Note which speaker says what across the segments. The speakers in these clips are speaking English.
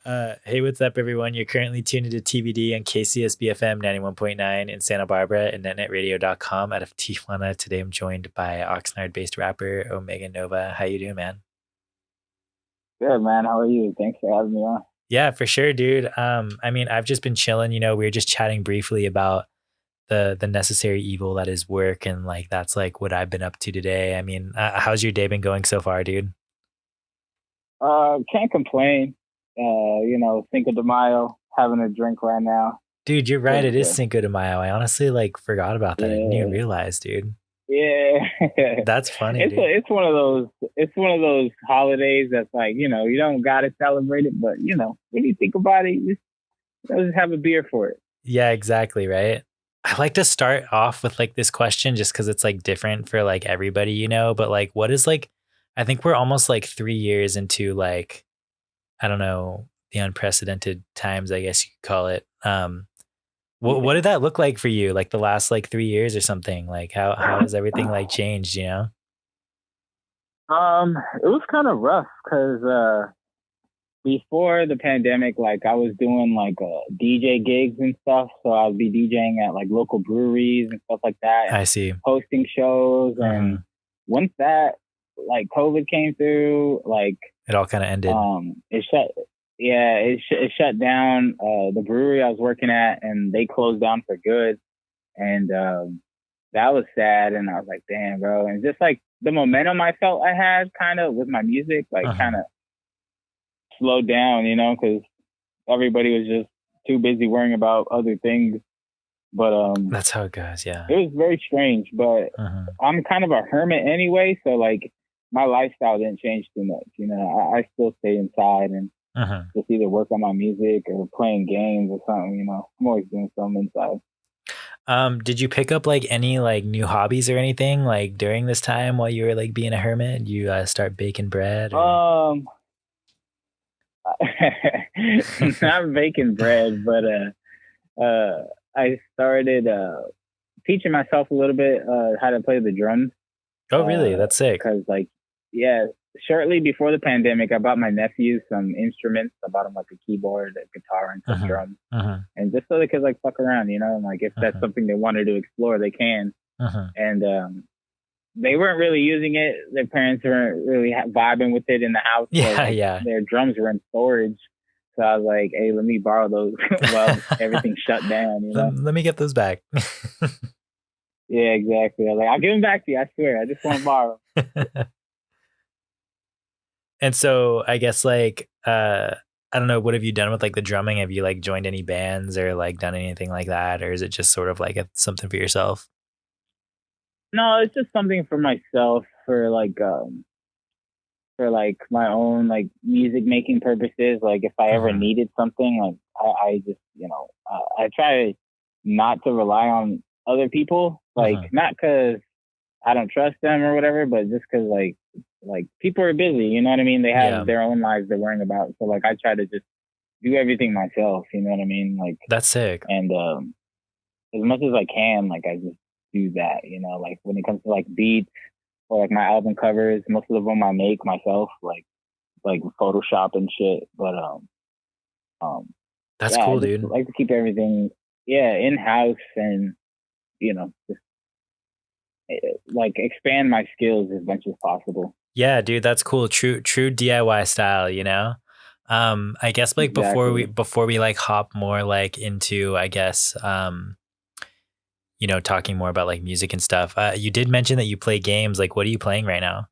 Speaker 1: Hey, what's up, everyone? You're currently tuned into TBD on KCSB FM 91.9 in Santa Barbara and netnetradio.com out of Tijuana. Today, I'm joined by Oxnard-based rapper Omega Nova. How you doing, man?
Speaker 2: Good, man. How are you? Thanks for having me on.
Speaker 1: Yeah, for sure, dude. I've just been chilling. We were just chatting briefly about the necessary evil that is work, and like that's like what I've been up to today. How's your day been going so far, dude?
Speaker 2: Can't complain. Cinco de Mayo, having a drink right now.
Speaker 1: Dude, you're right.
Speaker 2: Feels
Speaker 1: It is
Speaker 2: good.
Speaker 1: Cinco de Mayo. I honestly like forgot about that. I didn't even
Speaker 2: Yeah,
Speaker 1: realize, dude.
Speaker 2: yeah.
Speaker 1: That's funny, dude.
Speaker 2: It's one of those holidays that's like you don't gotta celebrate it, but when you think about it, just have a beer for it.
Speaker 1: Yeah, exactly, right? I like to start off with like this question just because it's like different for like everybody, but like what is like I think we're almost like 3 years into like, I don't know, the unprecedented times, I guess you could call it. What
Speaker 2: Yeah.
Speaker 1: did that look like for you? Like the last like 3 years or something? Like how has everything like changed?
Speaker 2: It was kind of rough because before the pandemic, like I was doing like DJ gigs and stuff. So I'd be DJing at like local breweries and stuff like that
Speaker 1: I
Speaker 2: and
Speaker 1: see.
Speaker 2: hosting shows.
Speaker 1: Hmm.
Speaker 2: And once that like COVID came through, like
Speaker 1: It all kind of ended.
Speaker 2: it shut. Yeah, it shut down the brewery I was working at, and they closed down for good. And that was sad. And I was like, damn, bro. And just like the momentum I felt I had kind of with my music, like
Speaker 1: Uh-huh.
Speaker 2: kind of slowed down, because everybody was just too busy worrying about other things. But
Speaker 1: That's how it goes, yeah.
Speaker 2: it was very strange. But
Speaker 1: Uh-huh.
Speaker 2: I'm kind of a hermit anyway, so like my lifestyle didn't change too much. I still stay inside and
Speaker 1: Uh-huh.
Speaker 2: just either work on my music or playing games or something. I'm always doing something inside.
Speaker 1: Did you pick up like any like new hobbies or anything like during this time while you were like being a hermit? Did you start baking bread or?
Speaker 2: Um, not baking bread, but I started teaching myself a little bit how to play the drums.
Speaker 1: Oh, really? That's sick.
Speaker 2: Because like, yeah, shortly before the pandemic, I bought my nephews some instruments. I bought them like a keyboard, a guitar, and some
Speaker 1: Uh-huh.
Speaker 2: drums,
Speaker 1: Uh-huh.
Speaker 2: and just so they could like fuck around, and like if that's
Speaker 1: Uh-huh.
Speaker 2: something they wanted to explore, they can.
Speaker 1: Uh-huh.
Speaker 2: And they weren't really using it. Their parents weren't really vibing with it in the house, so
Speaker 1: Yeah,
Speaker 2: like
Speaker 1: yeah.
Speaker 2: their drums were in storage. So I was like, "Hey, let me borrow those." Well, everything shut down,
Speaker 1: Let me get those back.
Speaker 2: Yeah, exactly. I was like, "I'll give them back to you. I swear. I just want to borrow."
Speaker 1: And so I guess like I don't know, what have you done with like the drumming? Have you like joined any bands or like done anything like that, or is it just sort of like something for yourself?
Speaker 2: No, it's just something for myself for like my own like music making purposes. Like if I ever
Speaker 1: Uh-huh.
Speaker 2: needed something, like I just I try not to rely on other people. Like
Speaker 1: Uh-huh.
Speaker 2: not because I don't trust them or whatever, but just because like people are busy. You know what I mean? They
Speaker 1: Yeah,
Speaker 2: have their own lives they're worrying about. So like I try to just do everything myself. You know what I mean? Like
Speaker 1: that's sick.
Speaker 2: and as much as I can, like I just do that. Like when it comes to like beats or like my album covers, most of them I make myself, like Photoshop and shit. But um,
Speaker 1: That's
Speaker 2: yeah, I
Speaker 1: cool,
Speaker 2: just
Speaker 1: dude.
Speaker 2: like to keep everything, yeah, in house and just like expand my skills as much as possible.
Speaker 1: Yeah, dude, that's cool. True DIY style. I guess like
Speaker 2: Exactly.
Speaker 1: before we like hop more like into, I guess, talking more about like music and stuff. You did mention that you play games. Like what are you playing right now?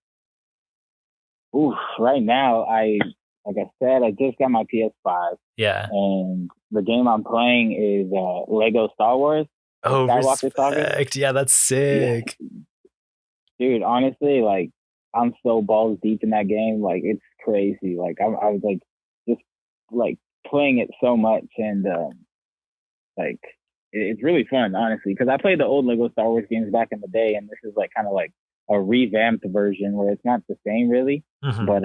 Speaker 2: Oof. Right now, like I said, I just got my PS5,
Speaker 1: Yeah.
Speaker 2: and the game I'm playing is Lego Star Wars, the
Speaker 1: Oh,
Speaker 2: Skywalker Saga.
Speaker 1: respect. Yeah, that's
Speaker 2: Yeah,
Speaker 1: sick.
Speaker 2: dude, honestly, like I'm so balls deep in that game. Like it's crazy. Like I was like just like playing it so much, and like it's really fun, honestly, because I played the old Lego Star Wars games back in the day, and this is like kind of like a revamped version where it's not the same really,
Speaker 1: Hmm.
Speaker 2: but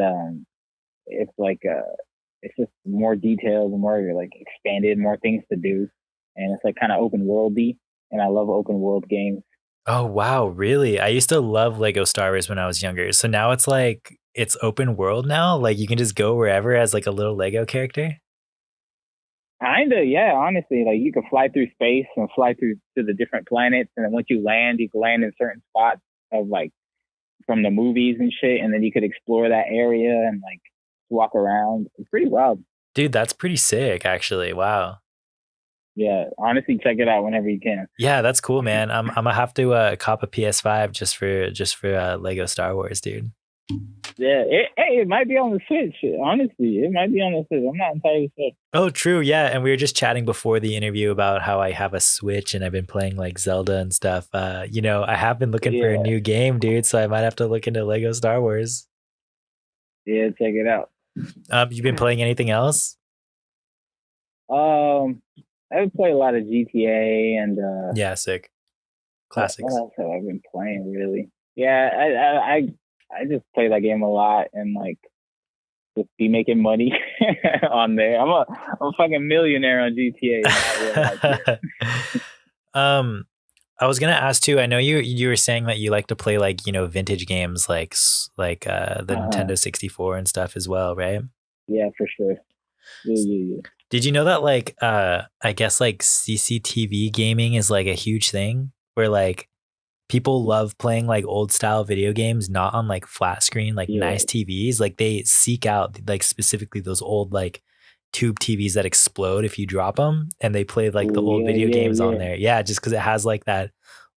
Speaker 2: it's like it's just more detailed, more like expanded, more things to do, and it's like kind of open worldy, and I love open world games.
Speaker 1: Oh, wow, really? I used to love Lego Star Wars when I was younger. So now it's like it's open world now. Like you can just go wherever as like a little Lego character.
Speaker 2: Kinda, yeah. Honestly, like you could fly through space and fly through to the different planets, and then once you land, you can land in certain spots of like from the movies and shit, and then you could explore that area and like walk around. It's pretty wild.
Speaker 1: Dude, that's pretty sick, actually. Wow.
Speaker 2: Yeah, honestly, check it out whenever you can.
Speaker 1: Yeah, that's cool, man. I'm gonna have to cop a PS5 just for Lego Star Wars, dude.
Speaker 2: Yeah, it might be on the Switch. Honestly, it might be on the Switch. I'm not entirely sure.
Speaker 1: Oh, true. Yeah, and we were just chatting before the interview about how I have a Switch and I've been playing like Zelda and stuff. You know, I have been looking for a
Speaker 2: Yeah,
Speaker 1: new game, dude, so I might have to look into Lego Star Wars.
Speaker 2: yeah, check it out.
Speaker 1: You've been playing anything else?
Speaker 2: Um, I would play a lot of GTA and
Speaker 1: Yeah, sick.
Speaker 2: what
Speaker 1: Classics.
Speaker 2: else have I been playing really? Yeah, I just play that game a lot and like just be making money on there. I'm a fucking millionaire on GTA. Not realize it.
Speaker 1: um I was gonna ask too. I know you were saying that you like to play like vintage games like the
Speaker 2: Uh-huh.
Speaker 1: Nintendo 64 and stuff as well, right?
Speaker 2: Yeah, for sure. Yeah, yeah, yeah.
Speaker 1: Did you know that like I guess like CCTV gaming is like a huge thing where like people love playing like old style video games not on like flat screen like
Speaker 2: Yeah.
Speaker 1: nice TVs. Like they seek out like specifically those old like tube TVs that explode if you drop them, and they play like the
Speaker 2: Ooh,
Speaker 1: old
Speaker 2: yeah,
Speaker 1: video
Speaker 2: yeah,
Speaker 1: games on
Speaker 2: yeah.
Speaker 1: there. Yeah, just because it has like that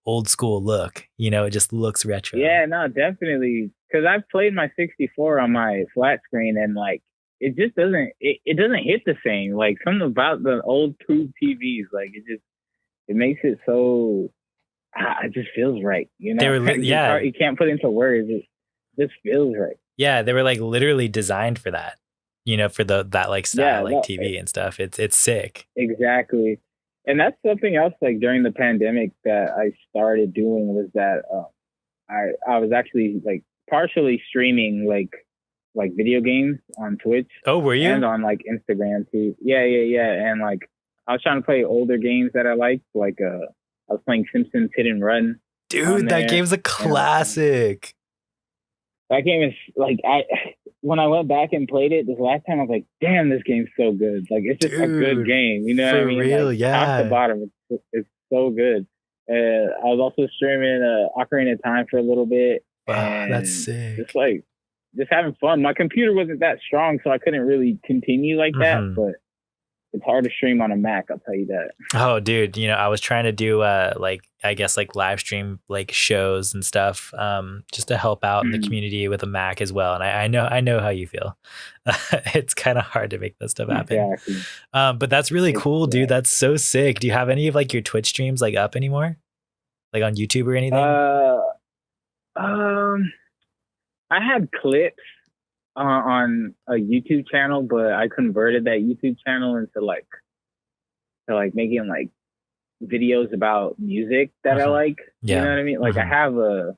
Speaker 1: old school look. It just looks retro.
Speaker 2: Yeah, no, definitely. Because I've played my 64 on my flat screen, and like it just it doesn't hit the same. Like something about the old tube TVs, like it makes it so it just feels right. You
Speaker 1: They
Speaker 2: know,
Speaker 1: were
Speaker 2: it's hard. You can't put into words. It just feels right.
Speaker 1: yeah, they were like literally designed for that. For that like style
Speaker 2: Yeah,
Speaker 1: like
Speaker 2: no,
Speaker 1: TV and stuff. It's sick.
Speaker 2: exactly. And that's something else. Like during the pandemic, that I started doing was that I was actually like partially streaming like video games on Twitch
Speaker 1: Oh, were
Speaker 2: and
Speaker 1: you?
Speaker 2: on like Instagram too. Yeah, yeah, yeah. And like I was trying to play older games that I liked. Like I was playing Simpsons Hit and Run on
Speaker 1: Dude, that
Speaker 2: there,
Speaker 1: game's a
Speaker 2: and
Speaker 1: classic.
Speaker 2: that game is like I when I went back and played it this last time, I was like, damn, this game's so good. Like it's just a good
Speaker 1: Dude,
Speaker 2: game. You know what I
Speaker 1: for
Speaker 2: mean? Like
Speaker 1: real,
Speaker 2: top to
Speaker 1: yeah.
Speaker 2: bottom, it's so good. I was also streaming Ocarina of Time for a little bit,
Speaker 1: Wow, that's
Speaker 2: and just
Speaker 1: sick.
Speaker 2: like just having fun. My computer wasn't that strong, so I couldn't really continue like that.
Speaker 1: Hmm.
Speaker 2: But it's hard to stream on a Mac. I'll tell you that.
Speaker 1: Oh, dude, I was trying to do like I guess like live stream like shows and stuff, just to help out in the
Speaker 2: Mhm.
Speaker 1: community with a Mac as well. And I know how you feel. It's kind of hard to make that stuff happen.
Speaker 2: Exactly.
Speaker 1: But that's really cool, dude.
Speaker 2: Exactly.
Speaker 1: That's so sick. Do you have any of like your Twitch streams like up anymore? Like on YouTube or anything?
Speaker 2: Uh, um, I had clips on a YouTube channel, but I converted that YouTube channel into like making like videos about music that I
Speaker 1: Hmm.
Speaker 2: like. You know
Speaker 1: Yeah.
Speaker 2: what I mean? Like I
Speaker 1: Hmm.
Speaker 2: have a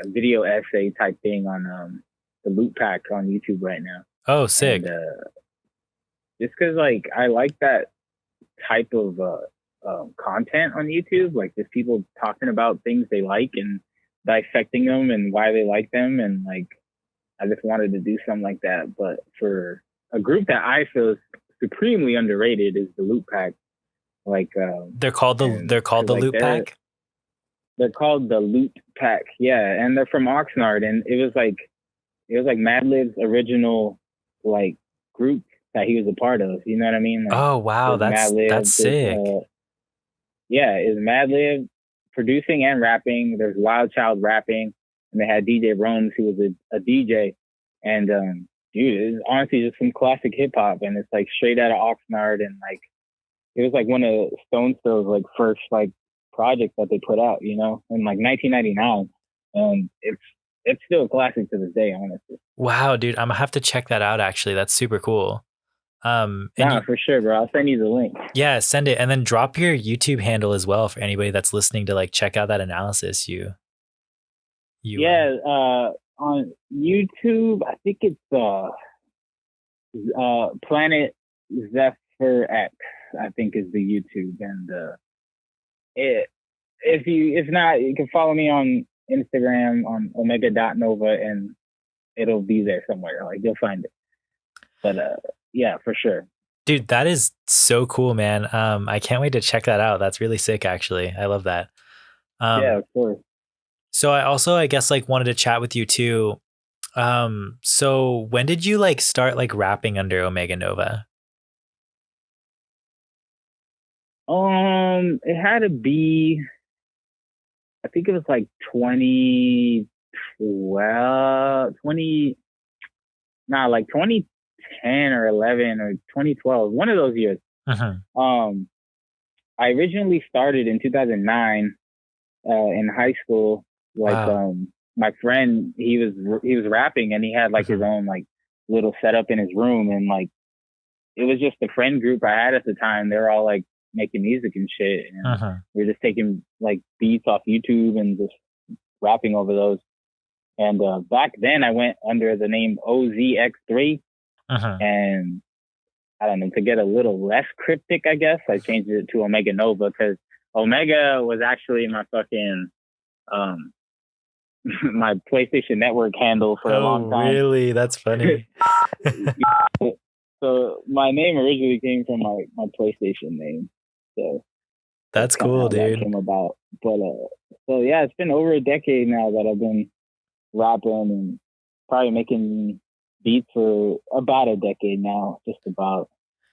Speaker 2: video essay type thing on the loot pack on YouTube right now,
Speaker 1: Oh,
Speaker 2: and
Speaker 1: sick.
Speaker 2: just because like I like that type of content on YouTube, like just people talking about things they like and dissecting them and why they like them, and like I just wanted to do something like that. But for a group that I feel is supremely underrated is the Loot Pack. Like, and
Speaker 1: They're called
Speaker 2: because
Speaker 1: the
Speaker 2: like
Speaker 1: Loot Pack.
Speaker 2: they're called the Loot Pack, yeah, and they're from Oxnard, and it was like Madlib's original like group that he was a part of. You know what I mean? Like,
Speaker 1: Oh, wow,
Speaker 2: there's
Speaker 1: that's
Speaker 2: Madlib, there's
Speaker 1: sick.
Speaker 2: yeah, is Madlib producing and rapping. There's Wild Child rapping, and they had DJ Rome's who was a DJ, and dude, it's honestly just some classic hip hop, and it's like straight out of Oxnard, and like it was like one of Stone Still's like first like projects that they put out, you know, in like 1999, and it's still a classic to this day, honestly.
Speaker 1: Wow, dude, I'm gonna have to check that out actually. That's super cool. And
Speaker 2: Nah, for sure, bro. I'll send you the link.
Speaker 1: yeah, send it and then drop your YouTube handle as well for anybody that's listening to like check out that analysis you
Speaker 2: Yeah, on YouTube, I think it's Planet Zephyr X, I think is the YouTube, and it, if not, you can follow me on Instagram on omega.nova, and it'll be there somewhere. Like you'll find it. But yeah, for sure.
Speaker 1: Dude, that is so cool, man. I can't wait to check that out. That's really sick, actually. I love that.
Speaker 2: Yeah,
Speaker 1: Um,
Speaker 2: of course.
Speaker 1: so I also, I guess, like wanted to chat with you too. So when did you like start like rapping under Omega Nova?
Speaker 2: It had to be. I think it was like 2012, 20, nah, like 2010 or 11 or 2012, one of those years.
Speaker 1: Mhm.
Speaker 2: Um, I originally started in 2009 in high school. Like,
Speaker 1: Wow.
Speaker 2: my friend, he was rapping and he had like his
Speaker 1: Mhm.
Speaker 2: own like little setup in his room, and like it was just the friend group I had at the time. They were all like making music and shit, and
Speaker 1: Mhm.
Speaker 2: we were just taking like beats off YouTube and just rapping over those. And back then, I went under the name OZX3,
Speaker 1: Mhm.
Speaker 2: and I don't know, to get a little less cryptic, I guess I changed it to Omega Nova because Omega was actually my fucking um my PlayStation Network handle for a
Speaker 1: Oh,
Speaker 2: long time.
Speaker 1: really? That's funny.
Speaker 2: So my name originally came from my PlayStation name. So that's
Speaker 1: That's
Speaker 2: kind of
Speaker 1: cool,
Speaker 2: how that
Speaker 1: dude.
Speaker 2: came about. But so yeah, it's been over a decade now that I've been rapping and probably making beats for about a decade now, just about.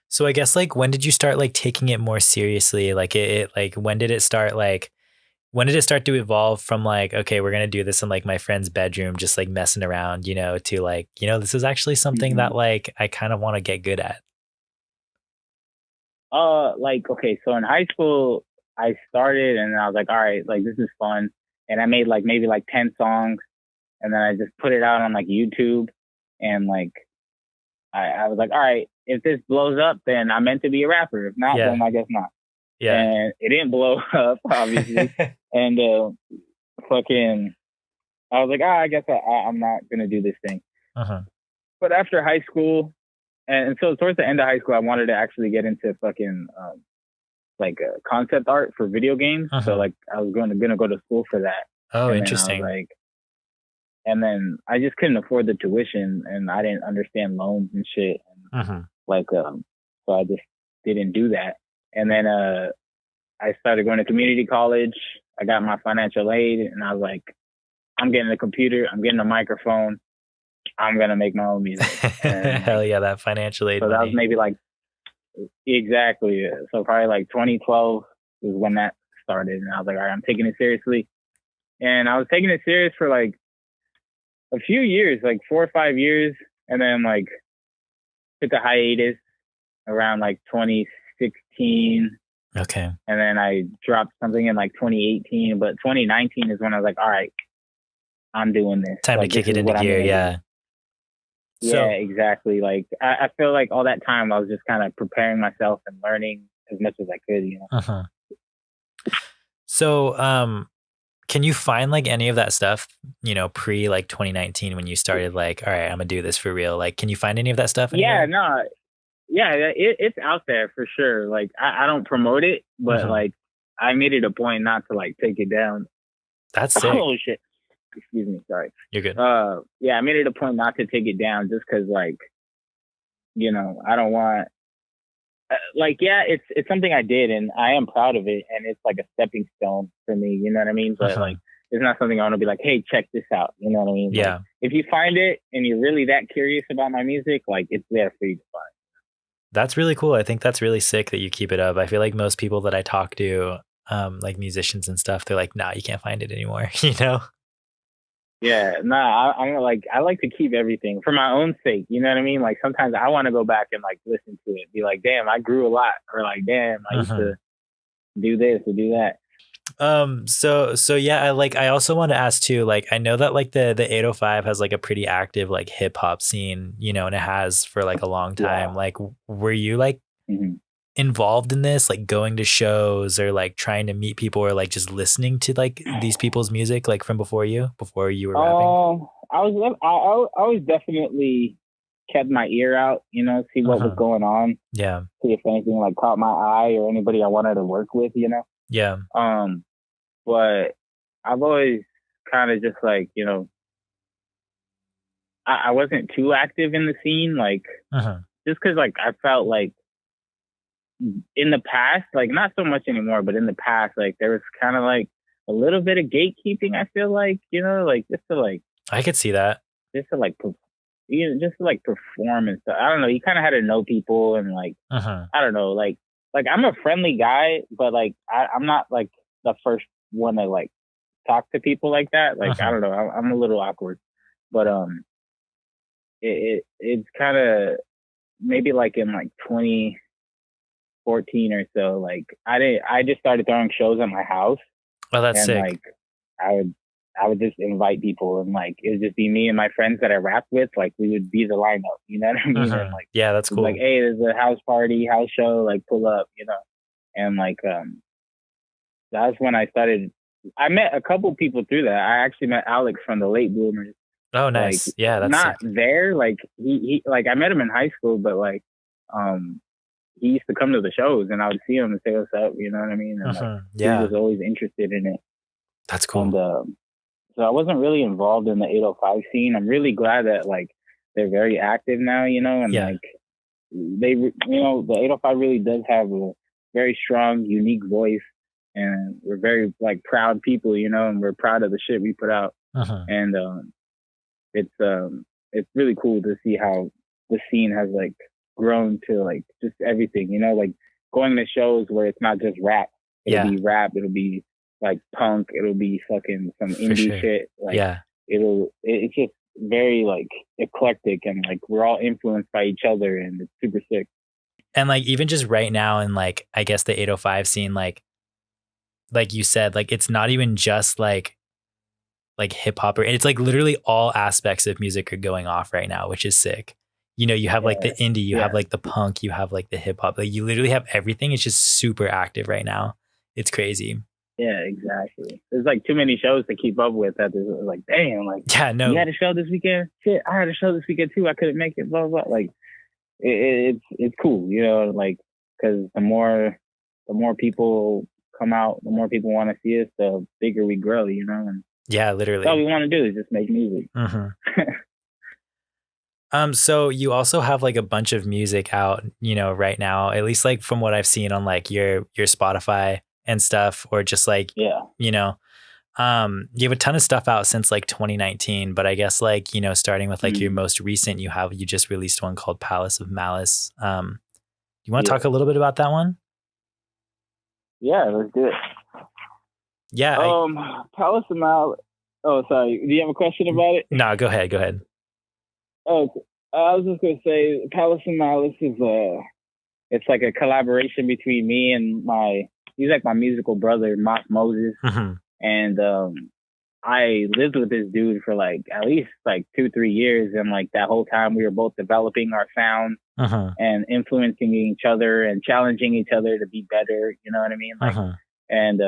Speaker 1: So I guess like when did you start like taking it more seriously? Like it like when did it start like when did it start to evolve from like, okay, we're gonna do this in like my friend's bedroom, just like messing around, to like, this is actually something
Speaker 2: Hmm.
Speaker 1: that like I kind of want to get good at.
Speaker 2: Like okay, so in high school I started and I was like, all right, like this is fun, and I made like maybe like 10 songs, and then I just put it out on like YouTube, and like I was like, all right, if this blows up, then I'm meant to be a rapper. If not,
Speaker 1: Yeah.
Speaker 2: then I guess not.
Speaker 1: Yeah.
Speaker 2: And it didn't blow up, obviously. And fucking, I was like, I guess I'm not gonna do this thing.
Speaker 1: Uh-huh.
Speaker 2: But after high school, and so towards the end of high school, I wanted to actually get into fucking like concept art for video games. So
Speaker 1: Uh-huh.
Speaker 2: like I was gonna go to school for that,
Speaker 1: Oh,
Speaker 2: and then I was
Speaker 1: interesting.
Speaker 2: like, and then I just couldn't afford the tuition, and I didn't understand loans and shit.
Speaker 1: Uh-huh.
Speaker 2: Like so I just didn't do that. And then I started going to community college. I got my financial aid, and I was like, I'm getting a computer, I'm getting a microphone, I'm gonna make my own music. And
Speaker 1: Hell
Speaker 2: like,
Speaker 1: yeah, that financial aid
Speaker 2: so that was
Speaker 1: money.
Speaker 2: maybe like exactly, so probably like 2012 is when that started, and I was like, all right, I'm taking it seriously. And I was taking it serious for like a few years, like 4 or 5 years, and then like took a hiatus around like 2016,
Speaker 1: Okay.
Speaker 2: and then I dropped something in like 2018. But 2019 is when I was like, all right, I'm doing this.
Speaker 1: Time to
Speaker 2: Like, this
Speaker 1: kick it
Speaker 2: is
Speaker 1: into
Speaker 2: what I'm
Speaker 1: gear.
Speaker 2: gonna do.
Speaker 1: Yeah.
Speaker 2: Yeah,
Speaker 1: So,
Speaker 2: exactly. Like, I feel like all that time I was just kind of preparing myself and learning as much as I could.
Speaker 1: uh-huh. So, can you find like any of that stuff, pre like 2019 when you started like, all right, I'm gonna do this for real? Like, can you find any of that stuff
Speaker 2: Yeah,
Speaker 1: anywhere?
Speaker 2: no, yeah, it's out there for sure. Like, I don't promote it, but
Speaker 1: Uh-huh.
Speaker 2: like, I made it a point not to like take it down.
Speaker 1: That's sick.
Speaker 2: Oh shit! Excuse me, sorry.
Speaker 1: You're good.
Speaker 2: Yeah, I made it a point not to take it down just because like I don't want like yeah, it's something I did and I am proud of it, and it's like a stepping stone for me. You know what I mean? But
Speaker 1: Uh-huh.
Speaker 2: like, it's not something I want to be like, hey, check this out. You know what I mean? Like,
Speaker 1: Yeah.
Speaker 2: if you find it and you're really that curious about my music, like it's there for you to find.
Speaker 1: That's really cool. I think that's really sick that you keep it up. I feel like most people that I talk to, like musicians and stuff, they're like, nah, you can't find it anymore, you know?
Speaker 2: Yeah, nah, I'm like, I like to keep everything for my own sake. You know what I mean? Like sometimes I want to go back and like listen to it, be like, damn, I grew a lot, or like, damn, I used
Speaker 1: Uh-huh.
Speaker 2: to do this or do that.
Speaker 1: So yeah, I also want to ask too, like I know that like the 805 has like a pretty active like hip hop scene, and it has for like a long
Speaker 2: Yeah.
Speaker 1: time. Like were you like
Speaker 2: Mm-hmm.
Speaker 1: involved in this, like going to shows or like trying to meet people or like just listening to like these people's music like from before you were rapping?
Speaker 2: I was definitely kept my ear out, see what was
Speaker 1: Uh-huh.
Speaker 2: going on,
Speaker 1: Yeah.
Speaker 2: see if anything like caught my eye or anybody I wanted to work with.
Speaker 1: Yeah.
Speaker 2: Um, but I've always kind of just like, I wasn't too active in the scene, like
Speaker 1: Uh-huh.
Speaker 2: just because like I felt like in the past, like not so much anymore, but in the past, like there was kind of like a little bit of gatekeeping. I feel like, like
Speaker 1: I could see that.
Speaker 2: just to like just to like perform and stuff. I don't know. You kind of had to know people and like I don't know, like I'm a friendly guy, but like I'm not like the first one to like talk to people like that. Like I don't know, I'm a little awkward, but it's kind of maybe like in like 2014 or so. Like I just started throwing shows at my house,
Speaker 1: Oh, that's
Speaker 2: and
Speaker 1: sick.
Speaker 2: like I would I would just invite people, and like it would just be me and my friends that I rapped with. Like we would be the lineup, you know what I mean? And like
Speaker 1: Yeah, that's cool.
Speaker 2: like, hey, there's a house party, house show, like pull up, and like that's when I started. I met a couple people through that. I actually met Alex from the Late Bloomers.
Speaker 1: Oh,
Speaker 2: Like
Speaker 1: nice. Yeah, that's
Speaker 2: not
Speaker 1: sick.
Speaker 2: there. Like he like I met him in high school, but like he used to come to the shows, and I would see him and say what's up. You know what I mean? And like he
Speaker 1: Yeah,
Speaker 2: was always interested in it.
Speaker 1: that's
Speaker 2: And
Speaker 1: cool.
Speaker 2: so I wasn't really involved in the 805 scene. I'm really glad that like they're very active now, and
Speaker 1: Yeah.
Speaker 2: like the 805 really does have a very strong, unique voice, and we're very like proud people, and we're proud of the shit we put out. And it's really cool to see how the scene has like grown to like just everything, like going to shows where it's not just rap. It'll be rap, it'll be like punk, it'll be fucking some indie shit. Like it's just very like eclectic, and like we're all influenced by each other, and it's super sick.
Speaker 1: And like even just right now in like I guess the 805 scene, like you said, like it's not even just like hip hop, or it's like literally all aspects of music are going off right now, which is sick. You have like the indie, you have like the punk, you have like the hip hop, like you literally have everything. It's just super active right now. It's crazy.
Speaker 2: Yeah, exactly. There's like too many shows to keep up with. That there's like, damn, like
Speaker 1: no,
Speaker 2: you had a show this weekend. Shit, I had a show this weekend too. I couldn't make it. Blah blah. Blah. Like it's cool, like because the more people come out, the more people want to see us, the bigger we grow, And
Speaker 1: yeah, literally.
Speaker 2: all we want to do is just make music.
Speaker 1: So you also have like a bunch of music out, right now, at least like from what I've seen on like your Spotify and stuff, or just like, you have a ton of stuff out since like 2019, but I guess like, starting with like your most recent, you just released one called Palace of Malice. You want to talk a little bit about that one?
Speaker 2: Yeah, let's do it.
Speaker 1: Yeah.
Speaker 2: Palace of Malice. Oh, sorry. Do you have a question about it?
Speaker 1: No, go ahead.
Speaker 2: Oh, I was just gonna say, Palace of Malice is it's like a collaboration between me and he's like my musical brother, Moss Moses, and I lived with this dude for like at least like 2-3 years, and like that whole time we were both developing our sound and influencing each other and challenging each other to be better. You know what I mean? Like, and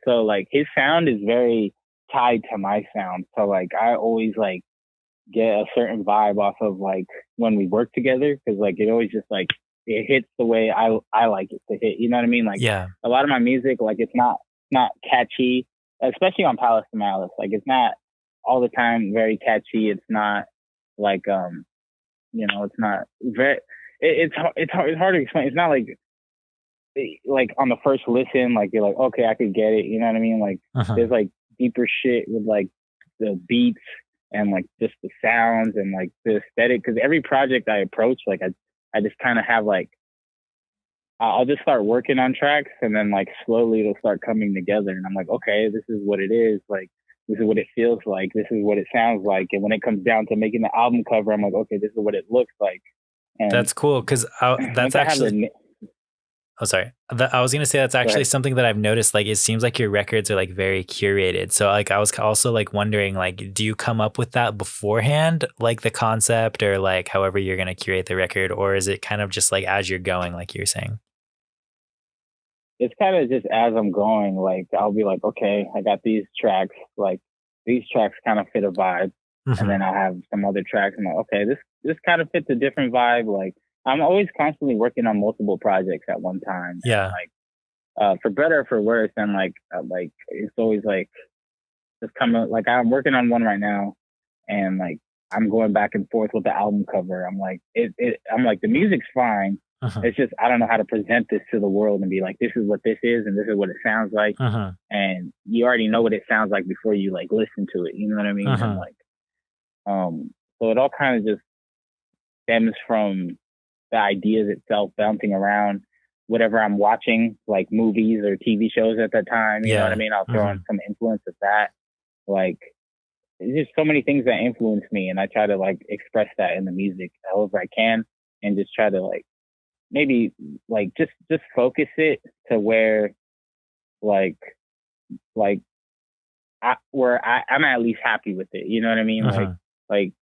Speaker 2: so like his sound is very tied to my sound, so like I always like get a certain vibe off of like when we work together, because like it always just like it hits the way I like it to hit. You know what I mean? Like a lot of my music, like it's not catchy, especially on Palace of Malice. Like it's not all the time very catchy. It's not like it's not very. It's hard to explain. It's not like on the first listen, like you're like, okay, I could get it. You know what I mean? Like there's like deeper shit with like the beats and like just the sounds and like the aesthetic. Because every project I approach, like I just kind of have like I'll just start working on tracks, and then like slowly it'll start coming together, and I'm like, okay, this is what it is. Like this is what it feels like. This is what it sounds like. And when it comes down to making the album cover, I'm like, okay, this is what it looks like. And
Speaker 1: that's cool, because that's actually. Oh, sorry. I was going to say that's actually something that I've noticed. Like, it seems like your records are like very curated. So like, I was also like wondering, like, do you come up with that beforehand, like the concept, or like however you're going to curate the record, or is it kind of just like as you're going, like you're saying?
Speaker 2: It's kind of just as I'm going. Like, I'll be like, okay, I got these tracks. Like, these tracks kind of fit a vibe. And then I have some other tracks. I'm like, okay, this kind of fits a different vibe. Like, I'm always constantly working on multiple projects at one time.
Speaker 1: Yeah.
Speaker 2: And like, for better or for worse, and like it's always like just coming. Like I'm working on one right now, and like I'm going back and forth with the album cover. I'm like, I'm like the music's fine,
Speaker 1: Uh-huh.
Speaker 2: It's just I don't know how to present this to the world and be like, this is what this is and this is what it sounds like.
Speaker 1: Uh-huh.
Speaker 2: And you already know what it sounds like before you like listen to it. You know what I mean? And
Speaker 1: Uh-huh.
Speaker 2: like, so it all kind of just stems from the ideas itself bouncing around whatever I'm watching, like movies or TV shows at that time. You know what I
Speaker 1: Yeah.
Speaker 2: mean? I'll throw
Speaker 1: Uh-huh.
Speaker 2: in some influence of that. Like, there's just so many things that influence me, and I try to like express that in the music however I can, and just try to like maybe like just focus it to where like like I'm at least happy with it. You know what I mean?
Speaker 1: Uh-huh.
Speaker 2: Like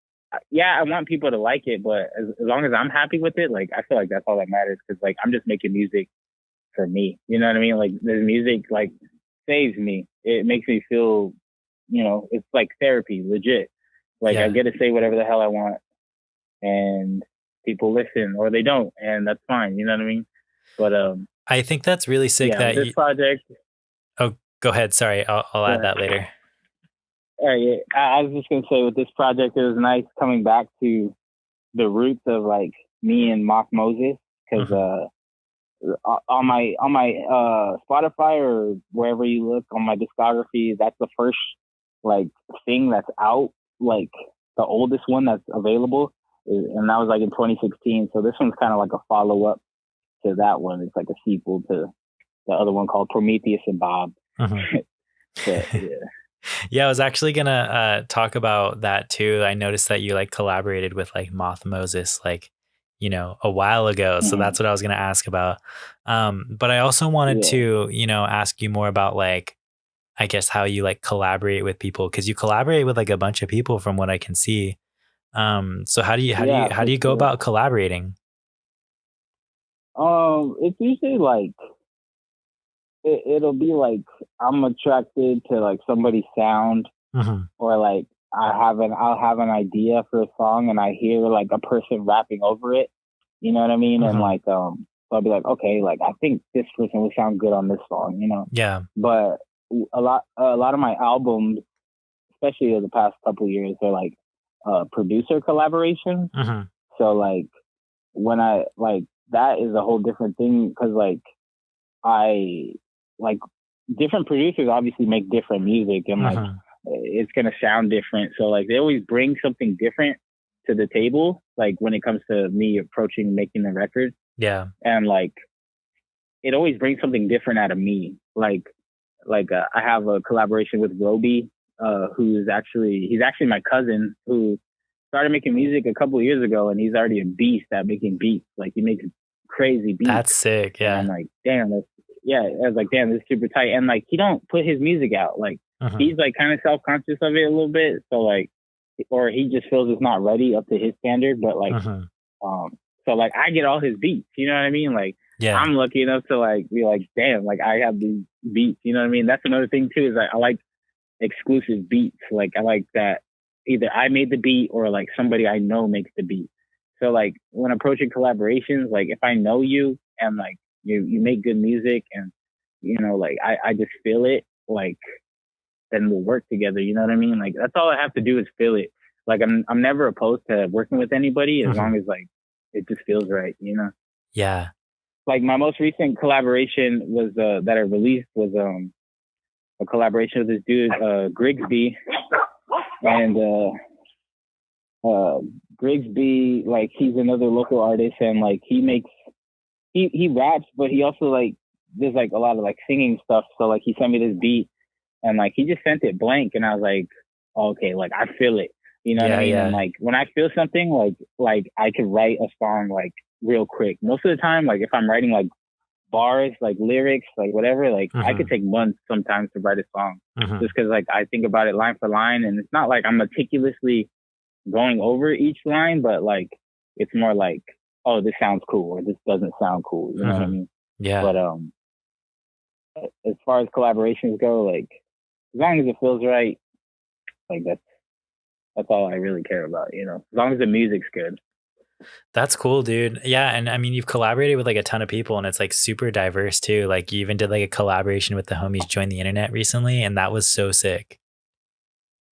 Speaker 2: yeah, I want people to like it, but as long as I'm happy with it, like I feel like that's all that matters. Because like I'm just making music for me. You know what I mean? Like the music like saves me. It makes me feel, it's like therapy, legit. Like I
Speaker 1: Yeah.
Speaker 2: get to say whatever the hell I want, and people listen or they don't, and that's fine. You know what I mean? But
Speaker 1: I think that's really sick
Speaker 2: yeah, with
Speaker 1: that
Speaker 2: this
Speaker 1: you.
Speaker 2: project,
Speaker 1: Oh, go ahead. Sorry, I'll add that later.
Speaker 2: yeah, I was just gonna say with this project, it was nice coming back to the roots of like me and Mock Moses, because
Speaker 1: Uh-huh.
Speaker 2: on my Spotify or wherever you look on my discography, that's the first like thing that's out, like the oldest one that's available, and that was like in 2016. So this one's kind of like a follow up to that one. It's like a sequel to the other one called Prometheus and Bob.
Speaker 1: Uh-huh.
Speaker 2: But yeah,
Speaker 1: Yeah, I was actually gonna talk about that too. I noticed that you like collaborated with like Moth Moses like, a while ago. So
Speaker 2: mm-hmm.
Speaker 1: that's what I was gonna ask about. But I also wanted
Speaker 2: Yeah,
Speaker 1: to, ask you more about like, I guess how you like collaborate with people because you collaborate with like a bunch of people from what I can see. So
Speaker 2: yeah,
Speaker 1: how
Speaker 2: for
Speaker 1: do you go
Speaker 2: sure.
Speaker 1: about collaborating?
Speaker 2: It's usually like it'll be like I'm attracted to like somebody's sound,
Speaker 1: Uh-huh.
Speaker 2: or like I'll have an idea for a song and I hear like a person rapping over it. You know what I mean? And
Speaker 1: Uh-huh.
Speaker 2: like so I'll be like, okay, like I think this person would sound good on this song.
Speaker 1: Yeah.
Speaker 2: But a lot of my albums, especially in the past couple of years, are like producer collaborations.
Speaker 1: Uh-huh.
Speaker 2: So like when I like that is a whole different thing, because like I like different producers obviously make different music, and like
Speaker 1: Uh-huh.
Speaker 2: it's gonna sound different. So like they always bring something different to the table, like when it comes to me approaching making the record.
Speaker 1: Yeah.
Speaker 2: And like it always brings something different out of me. Like I have a collaboration with Roby, he's actually my cousin who started making music a couple of years ago, and he's already a beast at making beats. Like he makes crazy beats,
Speaker 1: That's sick.
Speaker 2: and
Speaker 1: Yeah.
Speaker 2: I'm like, damn, I was like, damn, this is super tight. And like he don't put his music out. Like
Speaker 1: Uh-huh.
Speaker 2: he's like kind of self conscious of it a little bit. So like, or he just feels it's not ready up to his standard. But like,
Speaker 1: Uh-huh.
Speaker 2: um, so like I get all his beats. You know what I mean? Like
Speaker 1: Yeah.
Speaker 2: I'm lucky enough to like be like, damn, like I have these beats. You know what I mean? That's another thing too, is like I like exclusive beats. Like I like that either I made the beat or like somebody I know makes the beat. So like when approaching collaborations, like if I know you and like you make good music, and like I just feel it, like then we'll work together. You know what I mean? Like that's all I have to do is feel it. Like I'm never opposed to working with anybody as
Speaker 1: Uh-huh.
Speaker 2: long as like it just feels right.
Speaker 1: Yeah.
Speaker 2: Like my most recent collaboration was that I released was a collaboration with this dude Grigsby, and Grigsby, like he's another local artist, and like he raps, but he also like there's like a lot of like singing stuff. So like he sent me this beat, and like he just sent it blank, and I was like, okay, like I feel it. You know what I
Speaker 1: Yeah.
Speaker 2: mean? And
Speaker 1: Yeah.
Speaker 2: like when I feel something, like I could write a song like real quick. Most of the time, like if I'm writing like bars, like lyrics, like whatever, like I
Speaker 1: Uh-huh.
Speaker 2: could take months sometimes to write a song,
Speaker 1: Uh-huh.
Speaker 2: just because like I think about it line for line, and it's not like I'm meticulously going over each line, but like it's more like, oh, this sounds cool or this doesn't sound cool. You know what I
Speaker 1: Uh-huh.
Speaker 2: mean?
Speaker 1: Yeah.
Speaker 2: But as far as collaborations go, like as long as it feels right, like that's all I really care about. As long as the music's good.
Speaker 1: That's cool, dude. Yeah, and I mean, you've collaborated with like a ton of people, and it's like super diverse too. Like you even did like a collaboration with the homies Join the Internet recently, and that was so sick.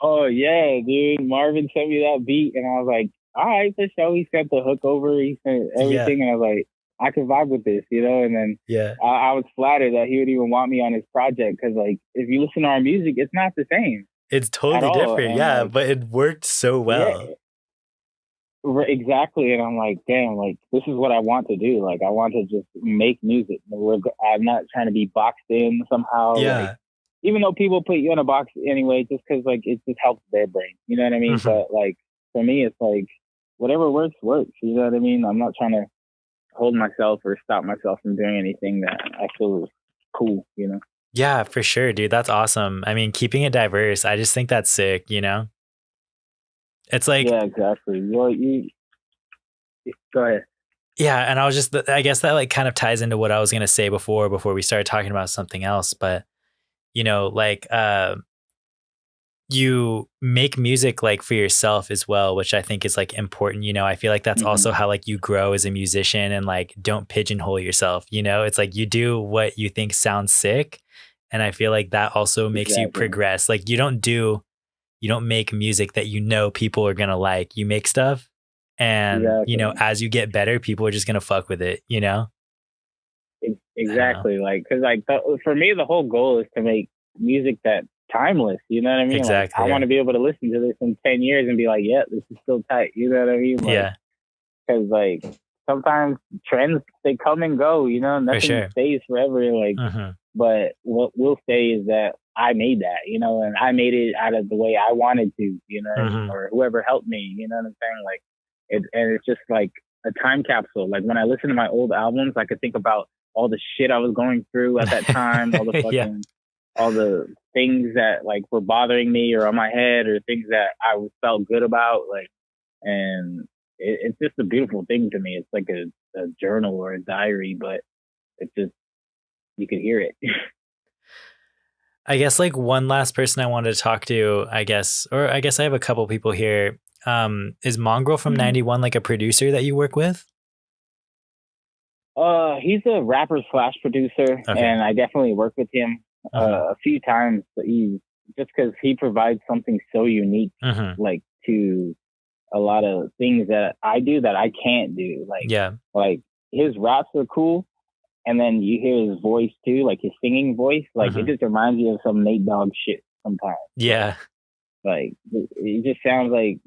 Speaker 2: Oh yeah, dude. Marvin sent me that beat, and I was like, all right, for sure. He sent the hook over. He sent
Speaker 1: Yeah,
Speaker 2: everything, and I was like, I could vibe with this, you know. And then
Speaker 1: Yeah.
Speaker 2: I was flattered that he would even want me on his project because, like, if you listen to our music, it's not the same
Speaker 1: It's
Speaker 2: at
Speaker 1: totally
Speaker 2: all.
Speaker 1: different.
Speaker 2: And
Speaker 1: Yeah,
Speaker 2: like,
Speaker 1: but it worked so
Speaker 2: yeah,
Speaker 1: well.
Speaker 2: exactly. And I'm like, damn, like this is what I want to do. Like, I want to just make music. I'm not trying to be boxed in somehow. Like,
Speaker 1: Yeah.
Speaker 2: even though people put you in a box anyway, just because like it just helps their brain. You know what I mean?
Speaker 1: Mhm.
Speaker 2: But like for me, it's like whatever works, works. You know what I mean? I'm not trying to hold myself or stop myself from doing anything that I feel is cool. You know?
Speaker 1: Yeah, for sure, dude. That's awesome. I mean, keeping it diverse, I just think that's sick, you know? It's like,
Speaker 2: Yeah, exactly. You go ahead.
Speaker 1: yeah, and I was just, I guess that like kind of ties into what I was going to say before we started talking about something else. But, like, you make music like for yourself as well, which I think is like important. I feel like that's
Speaker 2: Hmm.
Speaker 1: also how like you grow as a musician and like don't pigeonhole yourself. It's like you do what you think sounds sick. And I feel like that also makes you
Speaker 2: Exactly.
Speaker 1: progress. Like you don't make music that people are gonna like. You make stuff and
Speaker 2: Exactly.
Speaker 1: as you get better, people are just gonna fuck with it. I don't know.
Speaker 2: Exactly. Like, cause like for me, the whole goal is to make music that timeless. You know what I mean? Like, I
Speaker 1: Exactly.
Speaker 2: want
Speaker 1: Yeah.
Speaker 2: to be able to listen to this in 10 years and be like, yeah, this is still tight. You know what I mean? Like,
Speaker 1: Yeah,
Speaker 2: cause like sometimes trends they come and go. You know,
Speaker 1: for
Speaker 2: nothing
Speaker 1: sure.
Speaker 2: stays forever. Like,
Speaker 1: Hmm.
Speaker 2: but what will stay is that I made that. You know, and I made it out of the way I wanted to. You know what I mean?
Speaker 1: Hmm.
Speaker 2: Or whoever helped me. You know what I'm saying? Like, and it's just like a time capsule. Like when I listen to my old albums, I could think about all the shit I was going through at that time,
Speaker 1: Yeah.
Speaker 2: all the things that like were bothering me or on my head or things that I felt good about. Like, and it's just a beautiful thing to me. It's like a journal or a diary, but it's just, you can hear it.
Speaker 1: I guess like one last person I wanted to talk to, or I guess I have a couple people here. Is Mongrel from
Speaker 2: Mhm.
Speaker 1: 91 like a producer that you work with?
Speaker 2: He's a rapper slash producer,
Speaker 1: Okay.
Speaker 2: and I definitely worked with him
Speaker 1: Hmm.
Speaker 2: a few times. But he just because he provides something so unique,
Speaker 1: Hmm.
Speaker 2: like to a lot of things that I do that I can't do.
Speaker 1: Yeah.
Speaker 2: Like his raps are cool, and then you hear his voice too, like his singing voice. Like it
Speaker 1: Hmm.
Speaker 2: just reminds you of some Nate Dogg shit sometimes.
Speaker 1: Yeah.
Speaker 2: Like it just sounds like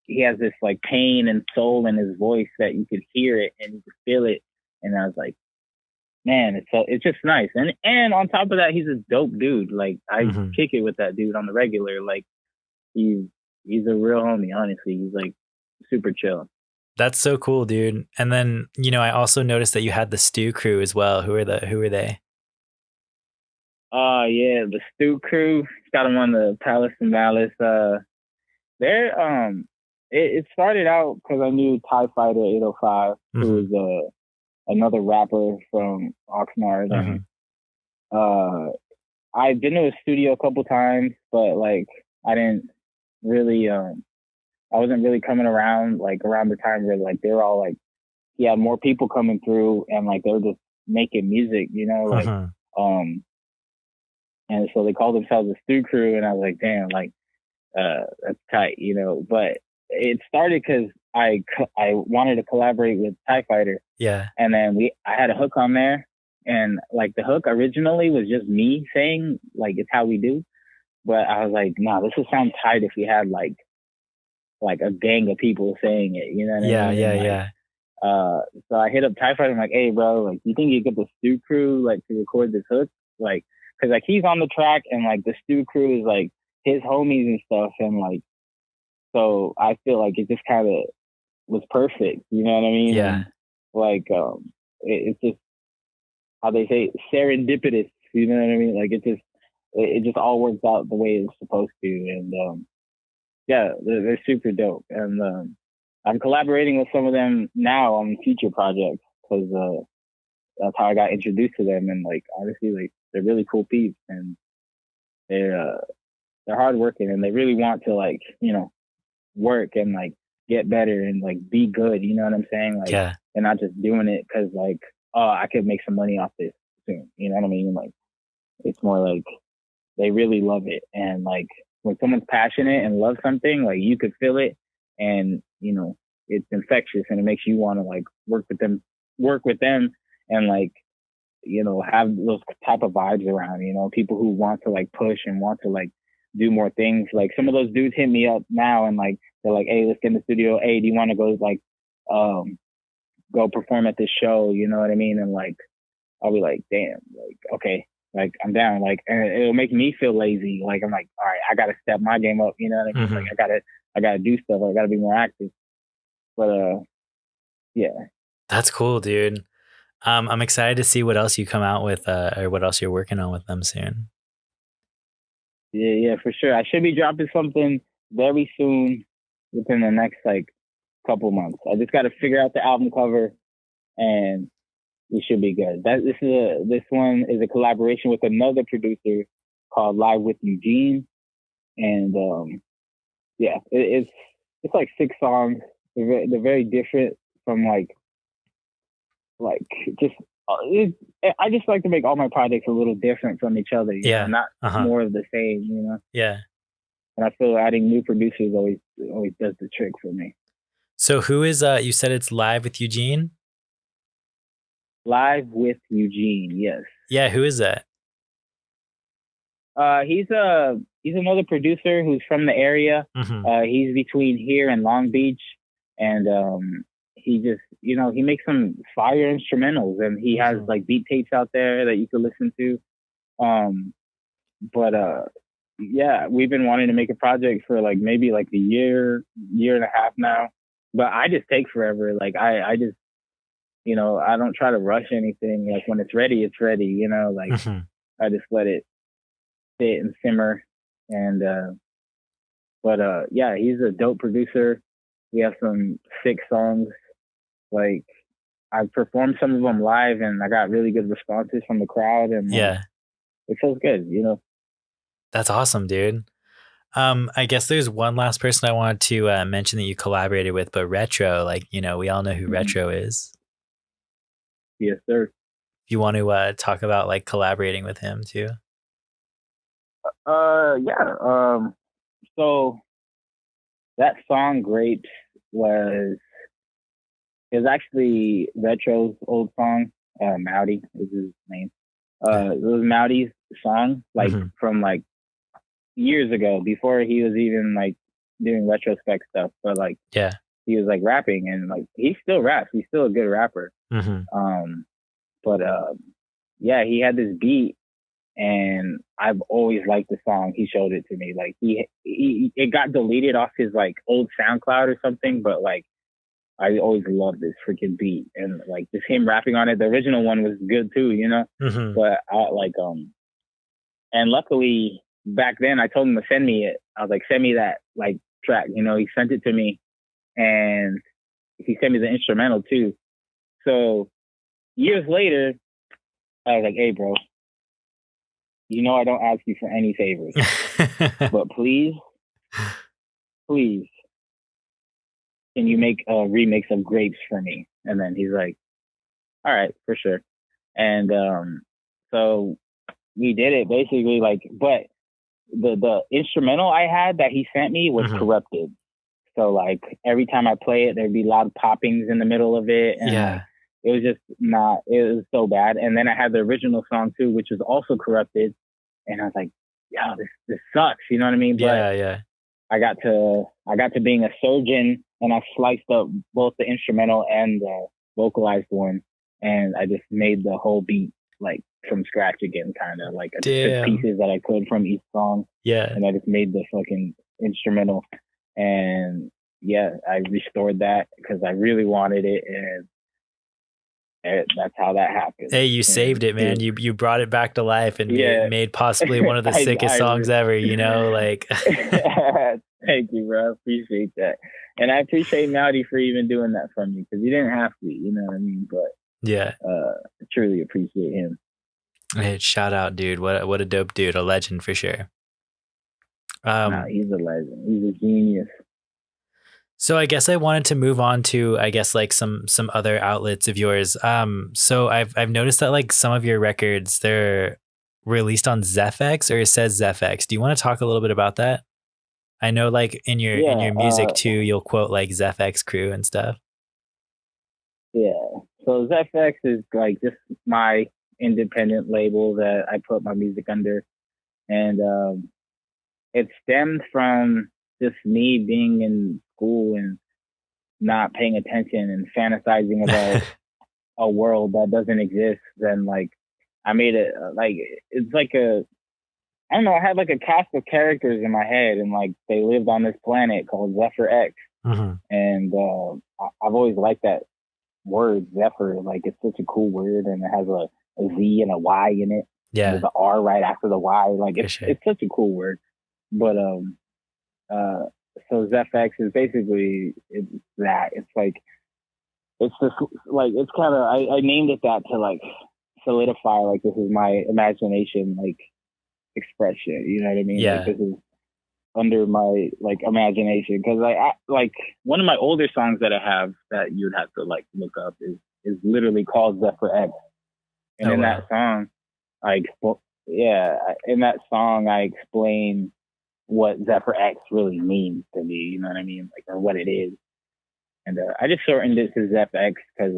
Speaker 2: he has this like pain and soul in his voice that you could hear it and you could feel it. And I was like, man, it's just nice. And on top of that, he's a dope dude. Like I
Speaker 1: Hmm.
Speaker 2: kick it with that dude on the regular. Like he's he's a real homie. Honestly, he's like super chill.
Speaker 1: That's so cool, dude. And then, I also noticed that you had the Stew Crew as well. Who are they?
Speaker 2: Yeah, the Stew Crew. Got him on the Palace and Malice. They're it started out because I knew Tie Fighter 805, who
Speaker 1: Hmm.
Speaker 2: was another rapper from Oxnard, and
Speaker 1: Hmm.
Speaker 2: uh, I've been to his studio a couple times, but like I didn't really I wasn't really coming around like around the time where like they were all like he had more people coming through and like they were just making music, you know, like
Speaker 1: Hmm.
Speaker 2: um and so they called themselves the Stew Crew, and I was like, damn, like that's tight, you know. But it started because I wanted to collaborate with Tie Fighter,
Speaker 1: Yeah.
Speaker 2: and then I had a hook on there, and like the hook originally was just me saying like it's how we do, but I was like, nah, this would sound tight if we had like a gang of people saying it, you know what I
Speaker 1: Yeah.
Speaker 2: mean?
Speaker 1: Yeah.
Speaker 2: And like
Speaker 1: Yeah.
Speaker 2: so I hit up Tie Fighter. I'm like, hey, bro, like, you think you get the Stew Crew like to record this hook? Like, cause like he's on the track and like the Stew Crew is like his homies and stuff, and like so I feel like it just kind of was perfect. You know what I mean?
Speaker 1: Yeah.
Speaker 2: And like it's just how they say serendipitous. You know what I mean? Like it just all works out the way it's supposed to, and yeah, they're super dope, and I'm collaborating with some of them now on future projects because that's how I got introduced to them. And like honestly, like they're really cool peeps, and they're uh, they're hardworking, and they really want to like work and like get better and like be good. You know what I'm saying? Like
Speaker 1: Yeah.
Speaker 2: they're not just doing it because like oh I could make some money off this soon. You know what I mean? Like it's more like they really love it, and like when someone's passionate and loves something, like you could feel it, and it's infectious, and it makes you want to like work with them work with them and like, you know, have those type of vibes around, you know, people who want to like push and want to like do more things. Like some of those dudes hit me up now and like they're like, hey, let's get in the studio. Hey, do you want to go like go perform at this show? You know what I mean? And like I'll be like, damn, like okay, like I'm down. Like and it'll make me feel lazy. Like I'm like, all right, I gotta step my game up. You know what I mean? Like I gotta do stuff. I gotta be more active. But yeah.
Speaker 1: That's cool, dude. I'm excited to see what else you come out with, or what else you're working on with them soon.
Speaker 2: Yeah, for sure. I should be dropping something very soon within the next like couple months. I just got to figure out the album cover, and we should be good. This one is a collaboration with another producer called Live with Eugene, and it's like 6 songs. They're very different from like just. I just like to make all my projects a little different from each other. You know, not more of the same. You know.
Speaker 1: Yeah.
Speaker 2: And I feel adding new producers always does the trick for me.
Speaker 1: So who is you said it's Live with Eugene?
Speaker 2: Live with Eugene, yes.
Speaker 1: Yeah, who is that?
Speaker 2: He's another producer who's from the area. He's between here and Long Beach, and he just, you know, he makes some fire instrumentals, and he has like beat tapes out there that you can listen to. Yeah, we've been wanting to make a project for like maybe like a year and a half now, but I just take forever. Like I just, you know, I don't try to rush anything. Like when it's ready, you know, like I just let it sit and simmer. And, yeah, he's a dope producer. We have some sick songs. Like I've performed some of them live and I got really good responses from the crowd, and it feels good, you know?
Speaker 1: That's awesome, dude. I guess there's one last person I wanted to mention that you collaborated with, but Retro, like, you know, we all know who Retro is.
Speaker 2: Yes, sir.
Speaker 1: You want to talk about like collaborating with him too?
Speaker 2: Yeah. So that song Grapes was actually Retro's old song. Mowdy is his name. It was Mowdy's song, like from like years ago, before he was even like doing retrospect stuff. But like, he was like rapping, and like he still raps. He's still a good rapper. Yeah, he had this beat, and I've always liked the song. He showed it to me. Like he it got deleted off his like old SoundCloud or something, but like I always loved this freaking beat, and like just him rapping on it. The original one was good too, you know. But I like and luckily back then I told him to send me it. I was like, send me that like track, you know. He sent it to me, and he sent me the instrumental too. So years later, I was like, hey, bro, you know I don't ask you for any favors, but please, can you make a remix of Grapes for me? And then he's like, all right, for sure. And so we did it basically, like, but the instrumental I had that he sent me was corrupted. So like every time I play it, there'd be loud poppings in the middle of it. And like, it was just not, it was so bad. And then I had the original song too, which was also corrupted. And I was like, yo, this sucks. You know what I mean? But I got to being a surgeon, and I sliced up both the instrumental and the vocalized one. And I just made the whole beat like from scratch again, kind of like I just took pieces that I could from each song. And I just made the fucking instrumental. And yeah, I restored that because I really wanted it, and that's how that happened.
Speaker 1: Hey, you saved it, man. You brought it back to life and made possibly one of the sickest songs ever, you know, like.
Speaker 2: Thank you, bro. I appreciate that. And I appreciate Mowdy for even doing that for me, because he didn't have to, you know what I mean? But I truly appreciate him.
Speaker 1: Hey, shout out, dude. What a dope dude. A legend for sure.
Speaker 2: Nah, he's a legend. He's a genius.
Speaker 1: So I guess I wanted to move on to, I guess, like some other outlets of yours. So I've noticed that like some of your records, they're released on ZFX, or it says ZFX. Do you want to talk a little bit about that? I know like in your music too, you'll quote like ZFX Crew and stuff.
Speaker 2: Yeah. so ZFX is like just my independent label that I put my music under, and it stemmed from just me being in school and not paying attention and fantasizing about a world that doesn't exist. Then like I made it like it's like a I don't know. I had like a cast of characters in my head, and like they lived on this planet called Zephyr X, and I've always liked that word Zephyr. Like it's such a cool word, and it has a Z and a Y in it.
Speaker 1: Yeah,
Speaker 2: there's an R right after the Y. Like
Speaker 1: for
Speaker 2: it's
Speaker 1: sure.
Speaker 2: it's such a cool word. But so ZFX is basically that. It's like it's just like it's kind of I named it that to like solidify like this is my imagination like expression. You know what I mean?
Speaker 1: Yeah.
Speaker 2: Like this is under my like imagination because I like one of my older songs that I have that you'd have to like look up is literally called Zephyr X, and in that song in that song I explain what Zephyr X really means to me. You know what I mean? Like or what it is, and I just shortened it to Zephyr X because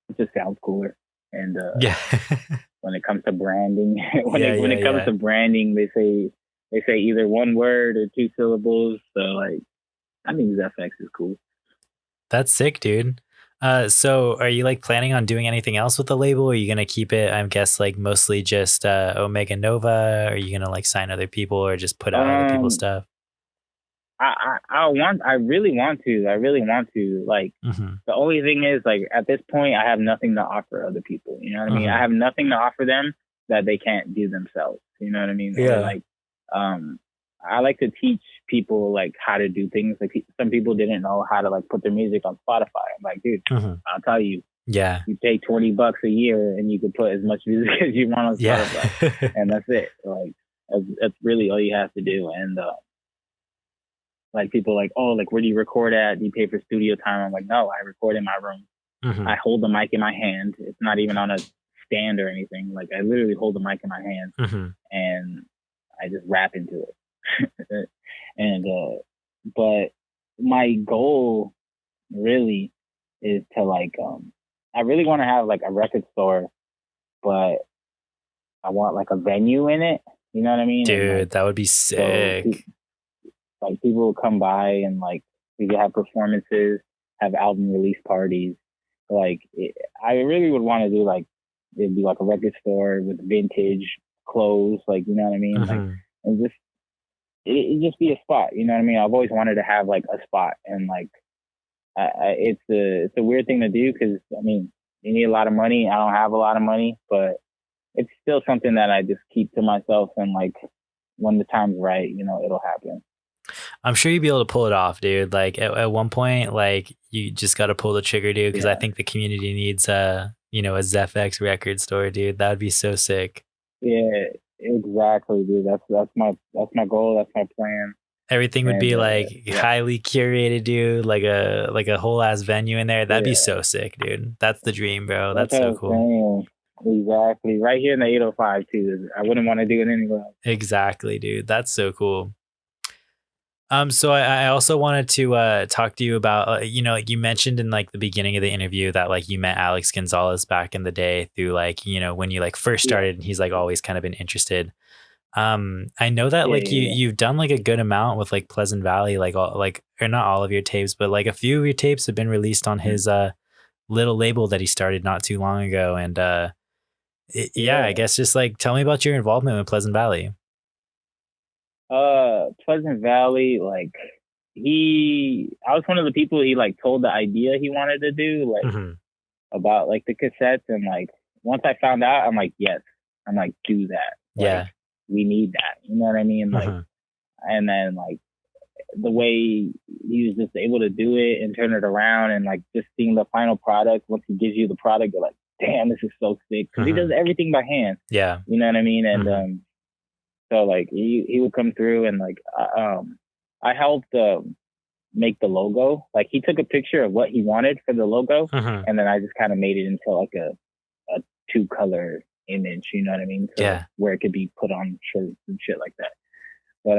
Speaker 2: it just sounds cooler. And when it comes to branding, when it comes to branding, they say either one word or two syllables. So like, I think ZFX is cool.
Speaker 1: That's sick, dude. So are you like planning on doing anything else with the label? Are you gonna keep it, I guess, like mostly just Omega Nova? Are you gonna like sign other people or just put out other people's stuff?
Speaker 2: I really want to. Like the only thing is like at this point I have nothing to offer other people. You know what I mean? I have nothing to offer them that they can't do themselves. You know what I mean?
Speaker 1: Yeah.
Speaker 2: Or like I like to teach people like how to do things. Like some people didn't know how to like put their music on Spotify. I'm like, dude, I'll tell you.
Speaker 1: Yeah.
Speaker 2: You pay $20 a year and you can put as much music as you want on Spotify, and that's it. Like that's really all you have to do. And like people like, oh, like where do you record at? Do you pay for studio time? I'm like, no, I record in my room. I hold the mic in my hand. It's not even on a stand or anything. Like I literally hold the mic in my hand and I just rap into it. And but my goal really is to like I really want to have like a record store, but I want like a venue in it. You know what I mean?
Speaker 1: Dude,
Speaker 2: and, like,
Speaker 1: that would be sick.
Speaker 2: So, like people will come by and like we could have performances, have album release parties. Like I really would want to do like it'd be like a record store with vintage clothes, like you know what I mean, like and just it just be a spot. You know what I mean? I've always wanted to have like a spot, and like it's a weird thing to do because I mean you need a lot of money. I don't have a lot of money, but it's still something that I just keep to myself, and like when the time's right, you know, it'll happen.
Speaker 1: I'm sure you'd be able to pull it off, dude. Like at one point, like you just got to pull the trigger, dude. Because I think the community needs you know, a ZFX record store, dude. That would be so sick.
Speaker 2: Yeah, exactly, dude. That's my goal. That's my plan.
Speaker 1: Everything would be like highly curated, dude. Like a whole ass venue in there. That'd be so sick, dude. That's the dream, bro. That's so cool.
Speaker 2: Exactly. Right here in the 805 too. I wouldn't want to do it anywhere else.
Speaker 1: Exactly, dude. That's so cool. So I also wanted to talk to you about, you know, like you mentioned in like the beginning of the interview that like you met Alex Gonzalez back in the day through like, you know, when you like first started, and he's like always kind of been interested. I know that like you've done like a good amount with like Pleasant Valley, like all like, or not all of your tapes, but like a few of your tapes have been released on his little label that he started not too long ago. And I guess just like tell me about your involvement with Pleasant Valley.
Speaker 2: Pleasant Valley, like I was one of the people he like told the idea he wanted to do, like about like the cassettes, and like once I found out, I'm like, yes, I'm like, do that. Like, we need that. You know what I mean? Like, and then like the way he was just able to do it and turn it around, and like just seeing the final product. Once he gives you the product, you're like, damn, this is so sick, because he does everything by hand.
Speaker 1: Yeah,
Speaker 2: you know what I mean? And so like he would come through, and like I helped make the logo. Like he took a picture of what he wanted for the logo, and then I just kind of made it into like a 2-color image. You know what I mean? So where it could be put on shirts and shit like that. But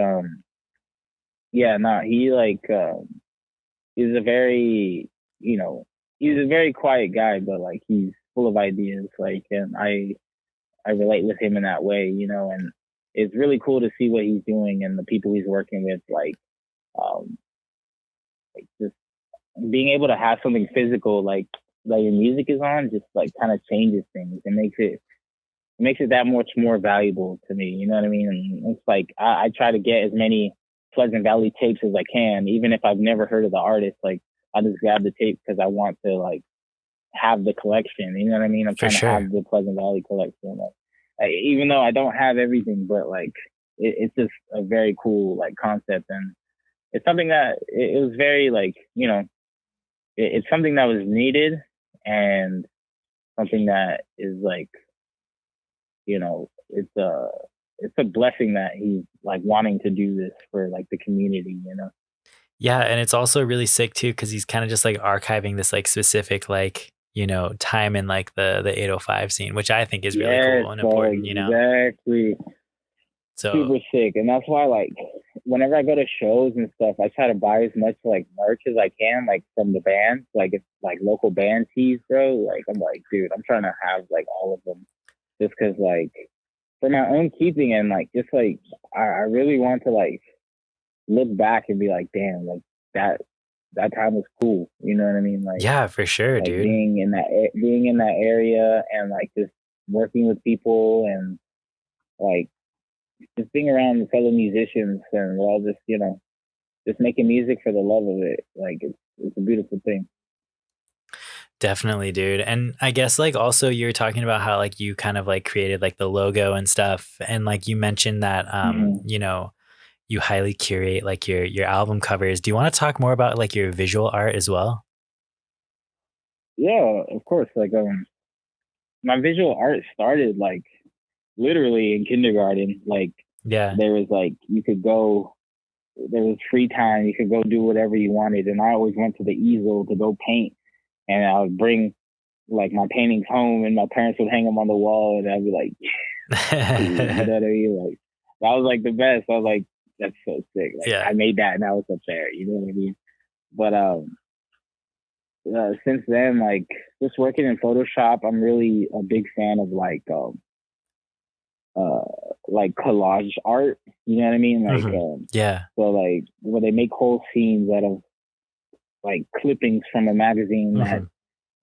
Speaker 2: he like he's a very, you know, he's a very quiet guy, but like he's full of ideas. Like, and I relate with him in that way, you know, and it's really cool to see what he's doing and the people he's working with, um, like just being able to have something physical like that your music is on just like kind of changes things and makes it that much more valuable to me. You know what I mean? And it's like I try to get as many Pleasant Valley tapes as I can, even if I've never heard of the artist. Like I just grab the tape because I want to like have the collection. You know what I mean? I'm
Speaker 1: For
Speaker 2: trying to have
Speaker 1: sure.
Speaker 2: the Pleasant Valley collection. Like, even though I don't have everything, but like it's just a very cool like concept, and it's something that it was very like you know it's something that was needed and something that is like you know it's a blessing that he's like wanting to do this for like the community, you know.
Speaker 1: Yeah, and it's also really sick too because he's kind of just like archiving this like specific like time in like the 805 scene, which I think is really
Speaker 2: Yes,
Speaker 1: cool and
Speaker 2: so
Speaker 1: important.
Speaker 2: exactly.
Speaker 1: So
Speaker 2: Super sick. And that's why like whenever I go to shows and stuff, I try to buy as much like merch as I can, like from the bands. Like it's like local band tees, bro. Like I'm like, dude, I'm trying to have like all of them. Just cause like for my own keeping and like just like I really want to like look back and be like, damn, like that that time was cool. You know what I mean?
Speaker 1: yeah, for sure,
Speaker 2: Like
Speaker 1: dude.
Speaker 2: being in that area and like just working with people and like just being around fellow musicians and we're all just just making music for the love of it. Like it's a beautiful thing.
Speaker 1: Definitely, dude. And I guess like also you're talking about how like you kind of like created like the logo and stuff. And like you mentioned that
Speaker 2: Mm-hmm.
Speaker 1: you highly curate like your album covers. Do you want to talk more about like your visual art as well?
Speaker 2: Yeah, of course. Like my visual art started like literally in kindergarten. Like
Speaker 1: Yeah.
Speaker 2: there was like you could go there was free time, you could go do whatever you wanted. And I always went to the easel to go paint and I would bring like my paintings home and my parents would hang them on the wall and I'd be like, cool, you know what I mean? Like that was like the best. I was like, that's so sick. Like
Speaker 1: Yeah.
Speaker 2: I made that and I was up there, you know what I mean? But since then, like just working in Photoshop, I'm really a big fan of uh like collage art. You know what I mean? Like
Speaker 1: Mhm. Yeah.
Speaker 2: so like where they make whole scenes out of like clippings from a magazine
Speaker 1: Mhm.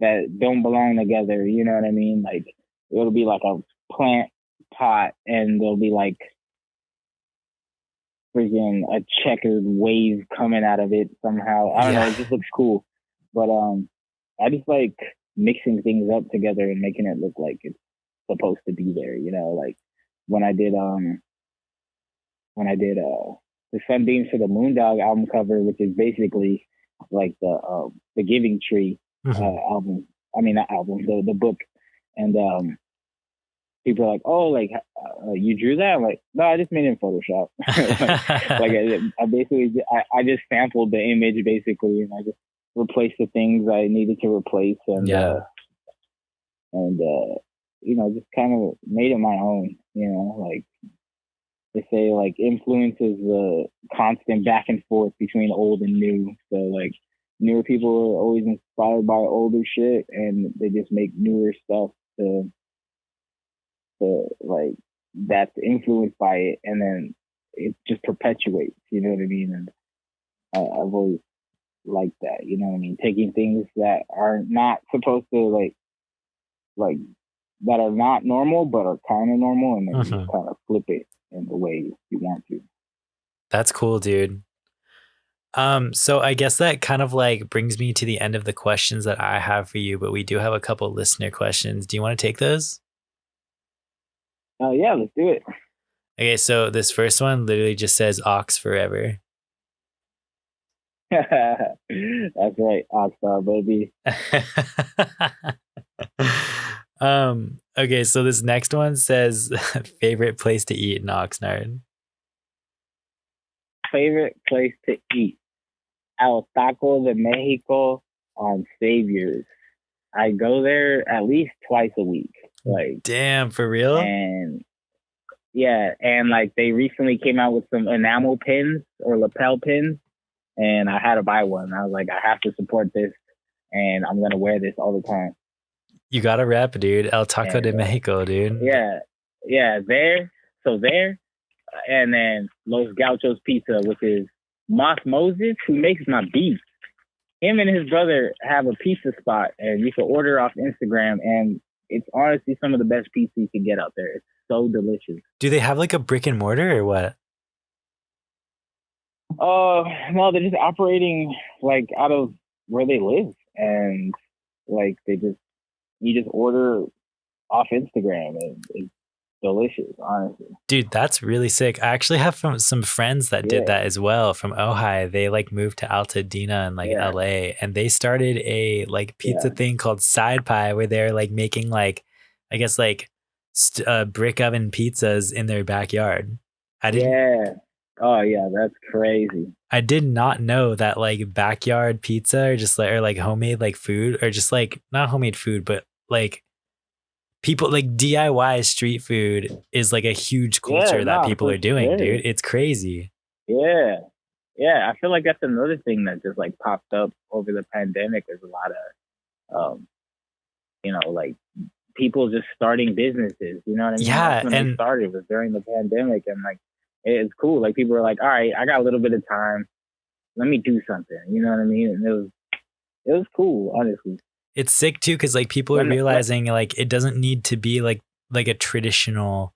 Speaker 2: that don't belong together. You know what I mean? Like it'll be like a plant pot, and there'll be like freaking a checkered wave coming out of it somehow. I don't know.
Speaker 1: Yeah.
Speaker 2: It just looks cool, but I just like mixing things up together and making it look like it's supposed to be there. You know, like when I did the Sunbeams for the Moondog album cover, which is basically like the Giving Tree
Speaker 1: Mhm.
Speaker 2: album. I mean, not album, the book. And people are like, "Oh, like you drew that?" I'm like, "No, I just made it in Photoshop." like I basically I just sampled the image basically, and I just replaced the things I needed to replace,
Speaker 1: Yeah.
Speaker 2: and just kind of made it my own. You know, like they say, like influence is the constant back and forth between old and new. So like newer people are always inspired by older shit, and they just make newer stuff to like that's influenced by it, and then it just perpetuates. You know what I mean? And I've always liked that. You know what I mean? Taking things that are not supposed to like that are not normal but are kind of normal, and then just
Speaker 1: Mhm.
Speaker 2: kind of flip it in the way you want to.
Speaker 1: That's cool, dude. So I guess that kind of like brings me to the end of the questions that I have for you, but we do have a couple listener questions. Do you want to take those?
Speaker 2: Yeah, let's do it.
Speaker 1: Okay, so this first one literally just says Ox forever.
Speaker 2: That's right, Oxstar baby.
Speaker 1: Okay, so this next one says favorite place to eat in Oxnard.
Speaker 2: Favorite place to eat? El Taco de Mexico on Saviors. I go there at least twice a week. Like,
Speaker 1: Damn, for real?
Speaker 2: and yeah, and like they recently came out with some enamel pins or lapel pins, and I had to buy one. I was like, I have to support this, and I'm gonna wear this all the time.
Speaker 1: You gotta rep, dude. El Taco
Speaker 2: And
Speaker 1: de Mexico, dude.
Speaker 2: yeah, there, and then Los Gauchos Pizza, which is Moss Moses, who makes my beef. Him and his brother have a pizza spot, and you can order off Instagram, and it's honestly some of the best pizza you can get out there. It's so delicious.
Speaker 1: Do they have like a brick and mortar or what?
Speaker 2: No, they're just operating like out of where they live, and like you just order off Instagram, and it's delicious, honestly.
Speaker 1: Dude, that's really sick. I actually have some friends that did that as well from Ojai. They like moved to Altadena in like LA, and they started a like pizza thing called Side Pie, where they're like making like, I guess like brick oven pizzas in their backyard.
Speaker 2: Oh yeah, that's crazy.
Speaker 1: I did not know that like backyard pizza or just like, or like homemade like food, or just like not homemade food, but like people like DIY street food is like a huge culture that people are doing, dude. It's crazy.
Speaker 2: Yeah. I feel like that's another thing that just like popped up over the pandemic. There's a lot of, like people just starting businesses. You know what I mean?
Speaker 1: Yeah,
Speaker 2: that's when they started, was during the pandemic, and like it's cool. Like people were like, all right, I got a little bit of time. Let me do something. You know what I mean? And it was cool, honestly.
Speaker 1: It's sick too, because like people are realizing like it doesn't need to be like a traditional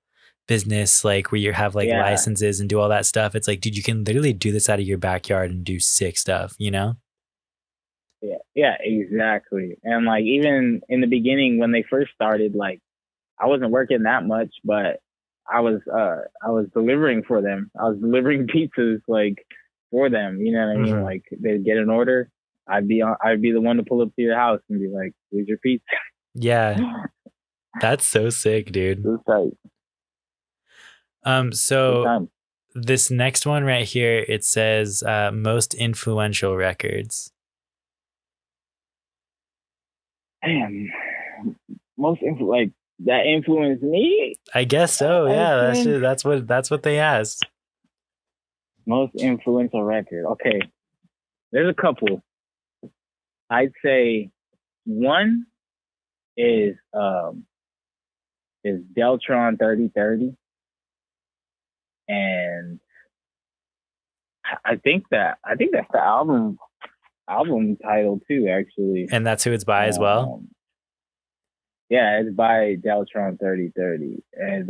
Speaker 1: business like where you have like licenses and do all that stuff. It's like, dude, you can literally do this out of your backyard and do sick stuff, you know?
Speaker 2: Yeah, exactly. And like even in the beginning when they first started, like I wasn't working that much, but I was delivering for them. I was delivering pizzas like for them. You know what I mean? Like they'd get an order. I'd be the one to pull up to your house and be like, "Here's your pizza."
Speaker 1: Yeah, that's so sick, dude. So this next one right here, it says most influential records.
Speaker 2: Damn, like that influenced me.
Speaker 1: I guess so. Yeah, that's what they asked.
Speaker 2: Most influential record. Okay, there's a couple. I'd say one is Deltron 3030, and I think that's the album title too, actually.
Speaker 1: And that's who it's by as well.
Speaker 2: Yeah, it's by Deltron 3030, and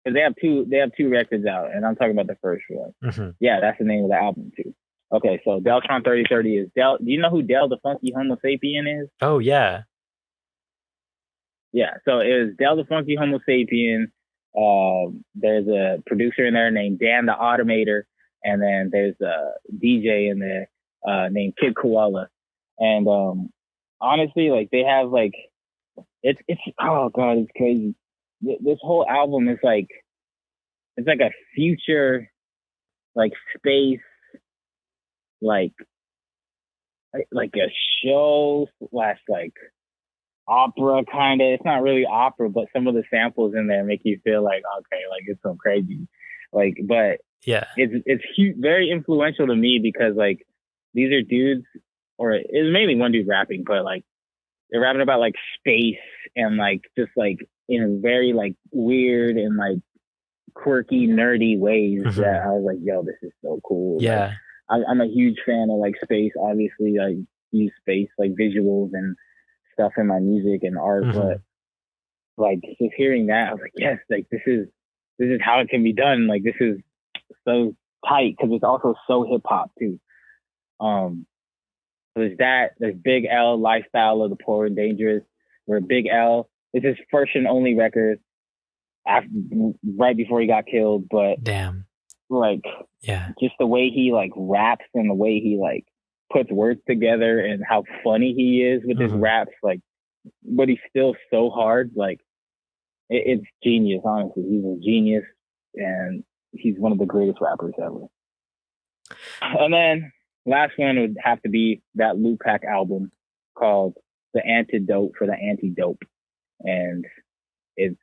Speaker 2: they have two records out, and I'm talking about the first one. Yeah, that's the name of the album too. Okay, so Deltron 3030 is Del. Do you know who Del the Funky Homo Sapien is?
Speaker 1: Oh yeah.
Speaker 2: Yeah, so it was Del the Funky Homo Sapien. There's a producer in there named Dan the Automator, and then there's a DJ in there named Kid Koala. And honestly, like they have like it's oh god, it's crazy. This whole album is like it's like a future like space like a show / like opera kind of. It's not really opera, but some of the samples in there make you feel like okay, like it's so crazy. Like, but
Speaker 1: yeah,
Speaker 2: it's huge, very influential to me because like these are dudes, or it's mainly one dude rapping, but like they're rapping about like space and like just like in a very like weird and like quirky, nerdy ways that I was like, yo, this is so cool.
Speaker 1: Yeah.
Speaker 2: Like, I'm a huge fan of like space. Obviously, I use space like visuals and stuff in my music and art, but like just hearing that, I was like, yes, like this is how it can be done. Like this is so tight because it's also so hip hop too. There's that. There's Big L, Lifestyle of the Poor and Dangerous, where Big L is his first and only record right before he got killed. But
Speaker 1: damn,
Speaker 2: like,
Speaker 1: yeah,
Speaker 2: just the way he like raps and the way he like puts words together and how funny he is with his raps, like, but he's still so hard. Like, it's genius. Honestly, he's a genius, and he's one of the greatest rappers ever. And then last one would have to be that Lupac album called The Antidote for the Antidope. And it's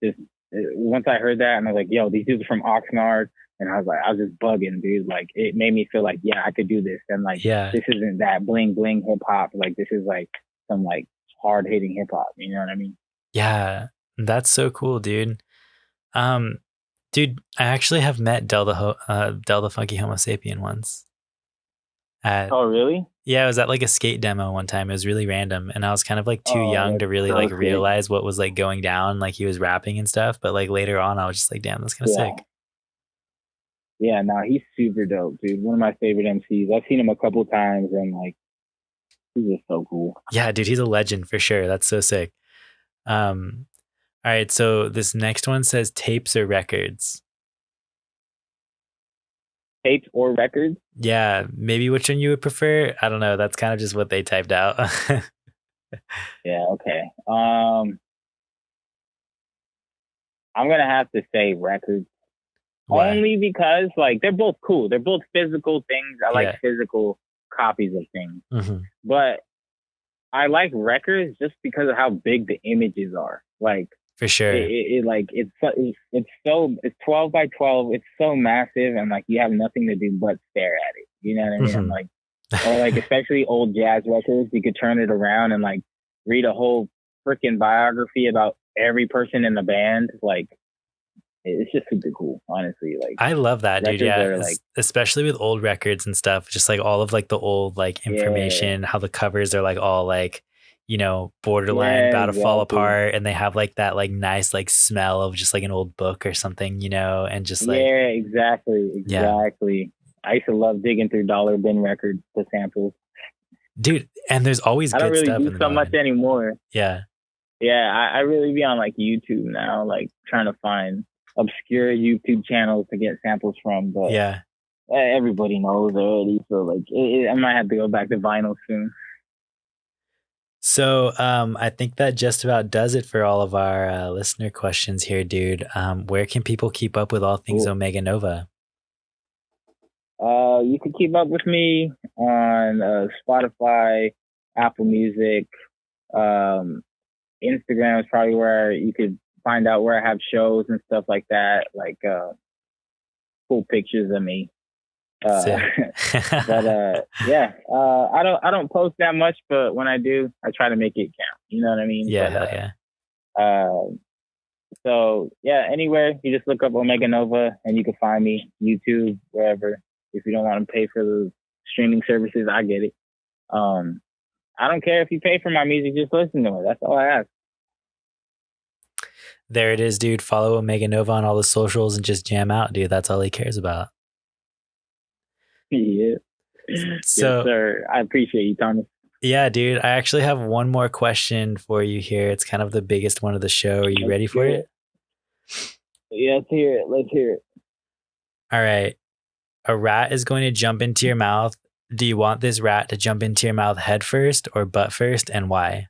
Speaker 2: just, once I heard that, and I was like, yo, these dudes are from Oxnard. And I was just bugging, dude. Like it made me feel like, yeah, I could do this. And like,
Speaker 1: Yeah.
Speaker 2: this isn't that bling bling hip hop. Like this is like some like hard hitting hip hop. You know what I mean?
Speaker 1: Yeah. That's so cool, dude. Um, dude, I actually have met Del the Funky Homo Sapien once.
Speaker 2: Oh, really?
Speaker 1: Yeah, I was at like a skate demo one time. It was really random, and I was kind of like too
Speaker 2: Oh,
Speaker 1: young
Speaker 2: that's
Speaker 1: to really
Speaker 2: so
Speaker 1: like
Speaker 2: sick.
Speaker 1: realize what was like going down. Like he was rapping and stuff, but like later on, I was just like, damn, that's kind of
Speaker 2: Yeah.
Speaker 1: sick.
Speaker 2: Yeah, no, he's super dope, dude. One of my favorite MCs. I've seen him a couple times, and like, he's just so cool.
Speaker 1: Yeah, dude, he's a legend for sure. That's so sick. All right, so this next one says tapes or records.
Speaker 2: Tapes or records?
Speaker 1: Yeah, maybe which one you would prefer. I don't know. That's kind of just what they typed out.
Speaker 2: Yeah, okay. I'm gonna have to say records.
Speaker 1: Why?
Speaker 2: Only because like they're both cool. They're both physical things. I like physical copies of things.
Speaker 1: Mm-hmm.
Speaker 2: But I like records just because of how big the images are. Like
Speaker 1: for sure.
Speaker 2: It's 12 by 12. It's so massive, and like you have nothing to do but stare at it. You know what I mean?
Speaker 1: Mm-hmm.
Speaker 2: I'm like, or like especially old jazz records, you could turn it around and like read a whole freaking biography about every person in the band. Like, it's just super cool, honestly. Like,
Speaker 1: I love that, dude. Yeah,
Speaker 2: like,
Speaker 1: especially with old records and stuff. Just like all of like the old like information, how the covers are like all like, you know, borderline about to fall apart, and they have like that like nice like smell of just like an old book or something, you know, and just like
Speaker 2: exactly. Yeah. I used to love digging through dollar bin records to samples.
Speaker 1: Dude, and there's always good stuff. I don't
Speaker 2: really do so much anymore.
Speaker 1: Yeah.
Speaker 2: Yeah, I really be on like YouTube now, like trying to find obscure YouTube channels to get samples from. But
Speaker 1: yeah,
Speaker 2: everybody knows already. So like, I might have to go back to vinyl soon.
Speaker 1: So I think that just about does it for all of our listener questions here, dude. Where can people keep up with all things Omega Nova?
Speaker 2: You can keep up with me on Spotify, Apple Music, Instagram is probably where you could find out where I have shows and stuff like that, like cool pictures of me. But yeah, I don't post that much, but when I do, I try to make it count. You know what I mean?
Speaker 1: Yeah,
Speaker 2: So yeah, anywhere you just look up Omega Nova and you can find me. YouTube, wherever. If you don't want to pay for the streaming services, I get it. I don't care if you pay for my music, just listen to it. That's all I ask.
Speaker 1: There it is, dude. Follow Omega Nova on all the socials and just jam out, dude. That's all he cares about.
Speaker 2: Yeah. So, yes, sir. I appreciate you, Thomas.
Speaker 1: Yeah, dude. I actually have one more question for you here. It's kind of the biggest one of the show. Are you ready for it?
Speaker 2: Yeah, let's hear it. Let's hear it.
Speaker 1: All right. A rat is going to jump into your mouth. Do you want this rat to jump into your mouth head first or butt first, and why?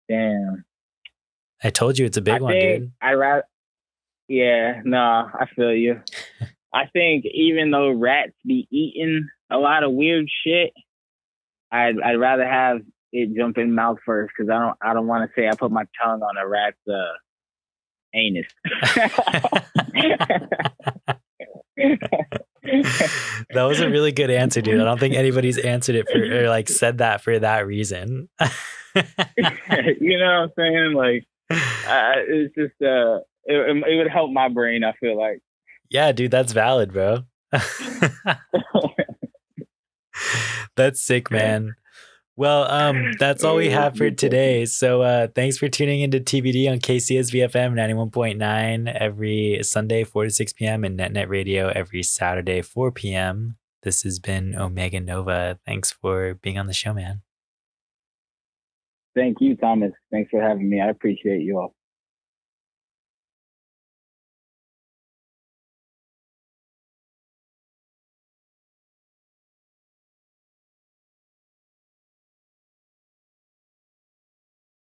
Speaker 2: Damn.
Speaker 1: I told you it's a big one, dude.
Speaker 2: Yeah, no, I feel you. I think even though rats be eating a lot of weird shit, I'd rather have it jump in mouth first, because I don't want to say I put my tongue on a rat's anus.
Speaker 1: That was a really good answer, dude. I don't think anybody's answered it for or like said that for that reason.
Speaker 2: You know what I'm saying? Like, it's just it would help my brain, I feel like.
Speaker 1: Yeah, dude, that's valid, bro. That's sick, man. Well, that's all we have for today. So thanks for tuning into TBD on KCSB FM 91.9 every Sunday, 4 to 6 p.m. and NetNet Radio every Saturday, 4 p.m. This has been Omega Nova. Thanks for being on the show, man.
Speaker 2: Thank you, Thomas. Thanks for having me. I appreciate you all.